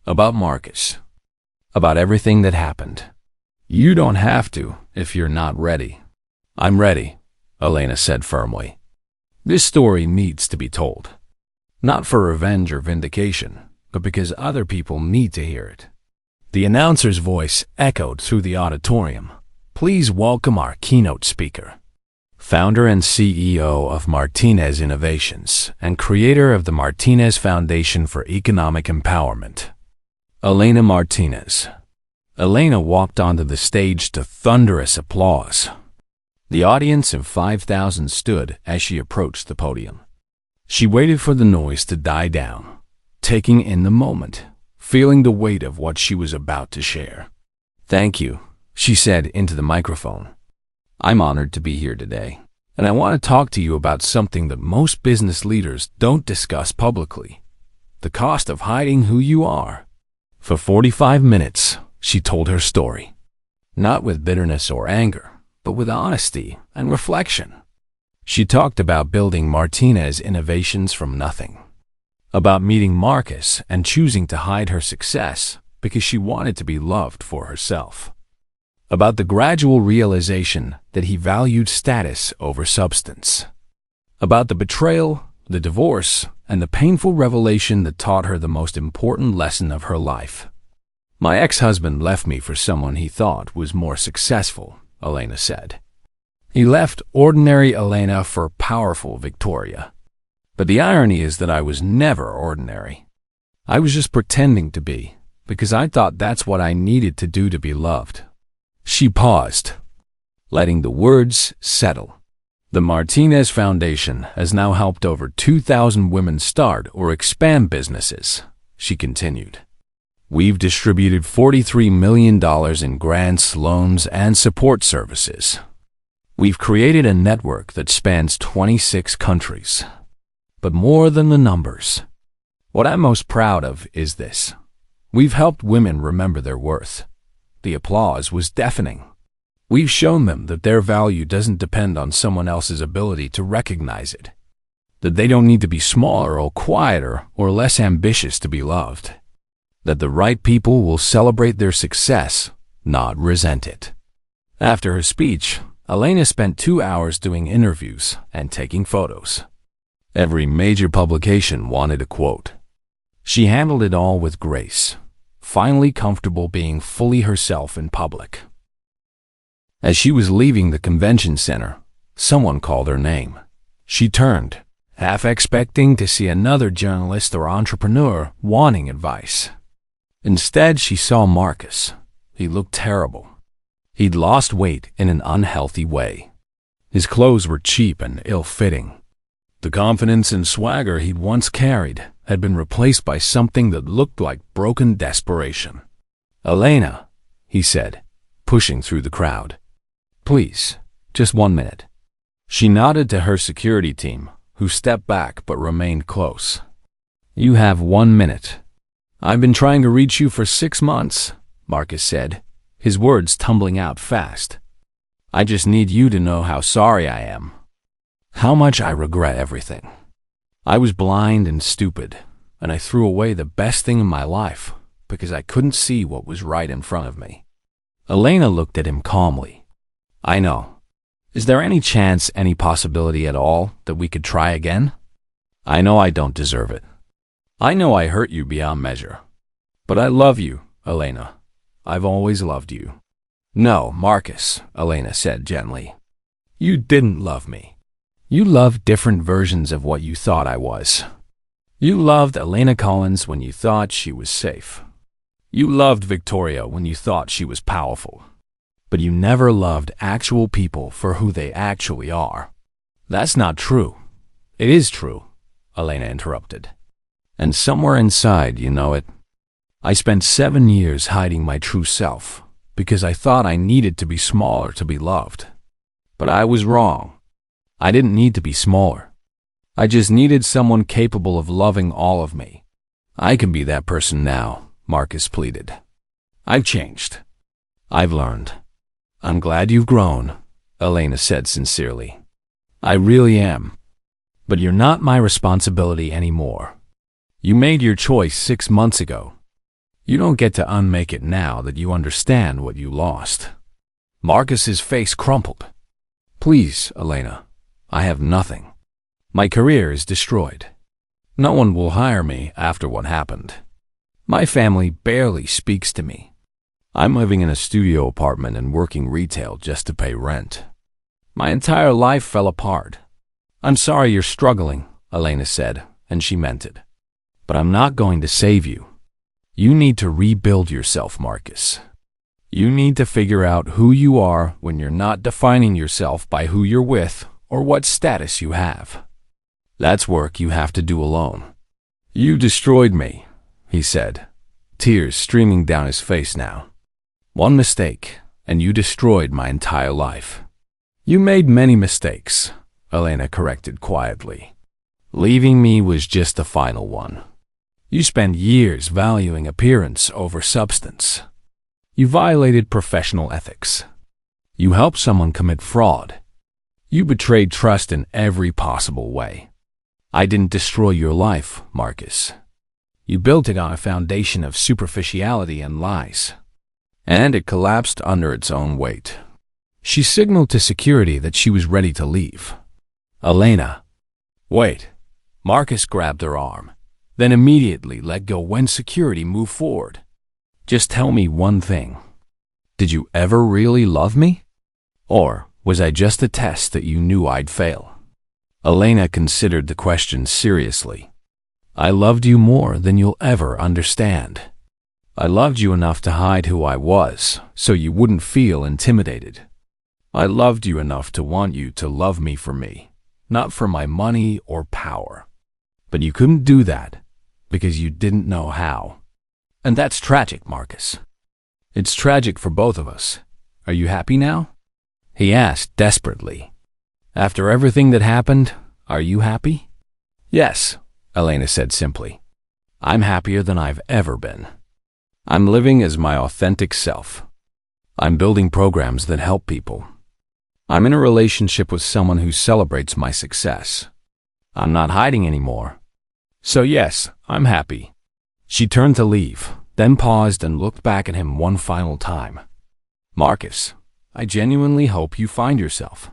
About Marcus. About everything that happened. You don't have to if you're not ready. I'm ready, Elena said firmly. This story needs to be told. Not for revenge or vindication, but because other people need to hear it. The announcer's voice echoed through the auditorium. Please welcome our keynote speaker, founder and CEO of Martinez Innovations and creator of the Martinez Foundation for Economic Empowerment, Elena Martinez. Elena walked onto the stage to thunderous applause. The audience of 5,000 stood as she approached the podium. She waited for the noise to die down, taking in the moment, feeling the weight of what she was about to share. Thank you, she said into the microphone. I'm honored to be here today, and I want to talk to you about something that most business leaders don't discuss publicly: the cost of hiding who you are. For 45 minutes, she told her story, not with bitterness or anger, but with honesty and reflection. She talked about building Martinez innovations from nothing, about meeting Marcus and choosing to hide her success because she wanted to be loved for herself, about the gradual realization that he valued status over substance, about the betrayal, the divorce, and the painful revelation that taught her the most important lesson of her life. My ex-husband left me for someone he thought was more successful, Elena said. He left ordinary Elena for powerful Victoria. But the irony is that I was never ordinary. I was just pretending to be, because I thought that's what I needed to do to be loved. She paused, letting the words settle. The Martinez Foundation has now helped over 2,000 women start or expand businesses, she continued. We've distributed $43 million in grants, loans, and support services. We've created a network that spans 26 countries. But more than the numbers, what I'm most proud of is this. We've helped women remember their worth. The applause was deafening. We've shown them that their value doesn't depend on someone else's ability to recognize it. That they don't need to be smaller or quieter or less ambitious to be loved. That the right people will celebrate their success, not resent it. After her speech, Elena spent 2 hours doing interviews and taking photos. Every major publication wanted a quote. She handled it all with grace, finally comfortable being fully herself in public. As she was leaving the convention center, someone called her name. She turned, half expecting to see another journalist or entrepreneur wanting advice. Instead, she saw Marcus. He looked terrible. He'd lost weight in an unhealthy way. His clothes were cheap and ill-fitting. The confidence and swagger he'd once carried had been replaced by something that looked like broken desperation. "Elena," he said, pushing through the crowd. "Please, just 1 minute." She nodded to her security team, who stepped back but remained close. "You have 1 minute." "I've been trying to reach you for 6 months," Marcus said, his words tumbling out fast. "I just need you to know how sorry I am. How much I regret everything. I was blind and stupid, and I threw away the best thing in my life because I couldn't see what was right in front of me." Elena looked at him calmly. "I know. Is there any chance, any possibility at all, that we could try again? I know I don't deserve it. I know I hurt you beyond measure. But I love you, Elena. I've always loved you." "No, Marcus," Elena said gently. "You didn't love me. You loved different versions of what you thought I was. You loved Elena Collins when you thought she was safe. You loved Victoria when you thought she was powerful. But you never loved actual people for who they actually are." "That's not true." "It is true," Elena interrupted. "And somewhere inside you know it. I spent 7 years hiding my true self because I thought I needed to be smaller to be loved. But I was wrong. I didn't need to be smaller. I just needed someone capable of loving all of me. I can be that person now," Marcus pleaded. "I've changed. I've learned." "I'm glad you've grown," Elena said sincerely. "I really am. But you're not my responsibility anymore. You made your choice 6 months ago. You don't get to unmake it now that you understand what you lost." Marcus's face crumpled. "Please, Elena, I have nothing. My career is destroyed. No one will hire me after what happened. My family barely speaks to me. I'm living in a studio apartment and working retail just to pay rent. My entire life fell apart." "I'm sorry you're struggling," Elena said, and she meant it. "But I'm not going to save you. You need to rebuild yourself, Marcus. You need to figure out who you are when you're not defining yourself by who you're with or what status you have. That's work you have to do alone." "You destroyed me," he said, tears streaming down his face now. "One mistake, and you destroyed my entire life." "You made many mistakes," Elena corrected quietly. "Leaving me was just the final one. You spent years valuing appearance over substance. You violated professional ethics. You helped someone commit fraud. You betrayed trust in every possible way. I didn't destroy your life, Marcus. You built it on a foundation of superficiality and lies. And it collapsed under its own weight. She signaled to security that she was ready to leave. Elena. Wait. Marcus grabbed her arm, then immediately let go when security moved forward. Just tell me one thing. Did you ever really love me? Or was I just a test that you knew I'd fail? Elena considered the question seriously. I loved you more than you'll ever understand. I loved you enough to hide who I was, so you wouldn't feel intimidated. I loved you enough to want you to love me for me, not for my money or power. But you couldn't do that, because you didn't know how. And that's tragic, Marcus. It's tragic for both of us. Are you happy now? He asked desperately. After everything that happened, are you happy? Yes, Elena said simply. I'm happier than I've ever been. I'm living as my authentic self. I'm building programs that help people. I'm in a relationship with someone who celebrates my success. I'm not hiding anymore. So yes, I'm happy. She turned to leave, then paused and looked back at him one final time. Marcus, I genuinely hope you find yourself.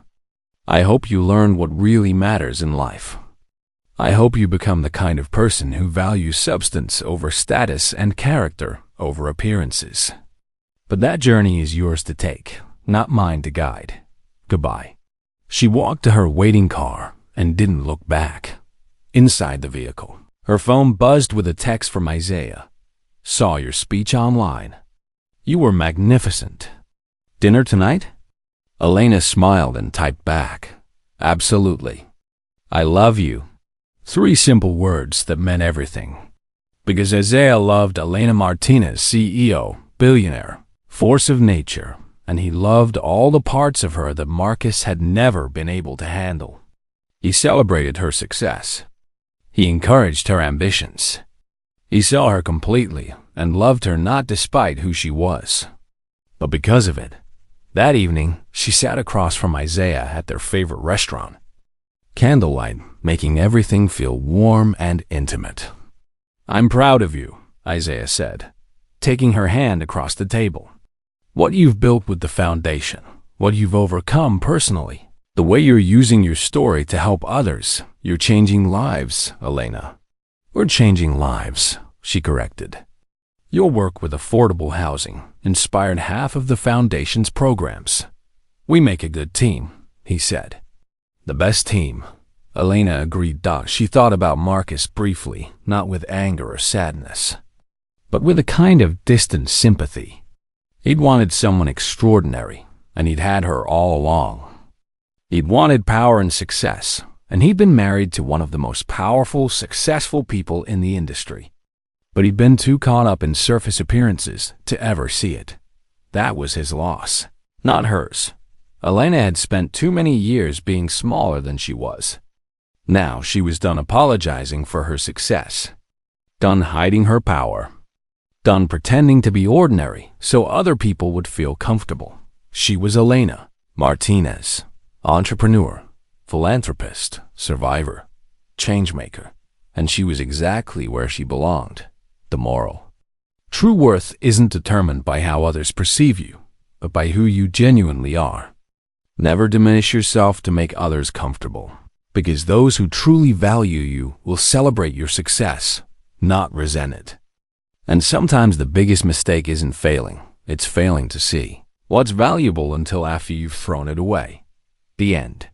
I hope you learn what really matters in life. I hope you become the kind of person who values substance over status and character over appearances. But that journey is yours to take, not mine to guide. Goodbye. She walked to her waiting car and didn't look back. Inside the vehicle, her phone buzzed with a text from Isaiah. Saw your speech online. You were magnificent. Dinner tonight? Elena smiled and typed back. Absolutely. I love you. 3 simple words that meant everything. Because Isaiah loved Elena Martinez, CEO, billionaire, force of nature, and he loved all the parts of her that Marcus had never been able to handle. He celebrated her success. He encouraged her ambitions. He saw her completely and loved her not despite who she was, but because of it. That evening, she sat across from Isaiah at their favorite restaurant. Candlelight, making everything feel warm and intimate. I'm proud of you, Isaiah said, taking her hand across the table. What you've built with the foundation, what you've overcome personally, the way you're using your story to help others, you're changing lives, Elena. We're changing lives, she corrected. Your work with affordable housing inspired half of the Foundation's programs. We make a good team, he said. The best team, Elena agreed. She thought about Marcus briefly, not with anger or sadness, but with a kind of distant sympathy. He'd wanted someone extraordinary, and he'd had her all along. He'd wanted power and success, and he'd been married to one of the most powerful, successful people in the industry. But he'd been too caught up in surface appearances to ever see it. That was his loss, not hers. Elena had spent too many years being smaller than she was. Now she was done apologizing for her success, done hiding her power, done pretending to be ordinary so other people would feel comfortable. She was Elena Martinez, entrepreneur, philanthropist, survivor, changemaker, and she was exactly where she belonged. The moral. True worth isn't determined by how others perceive you, but by who you genuinely are. Never diminish yourself to make others comfortable, because those who truly value you will celebrate your success, not resent it. And sometimes the biggest mistake isn't failing, it's failing to see what's valuable until after you've thrown it away. The end.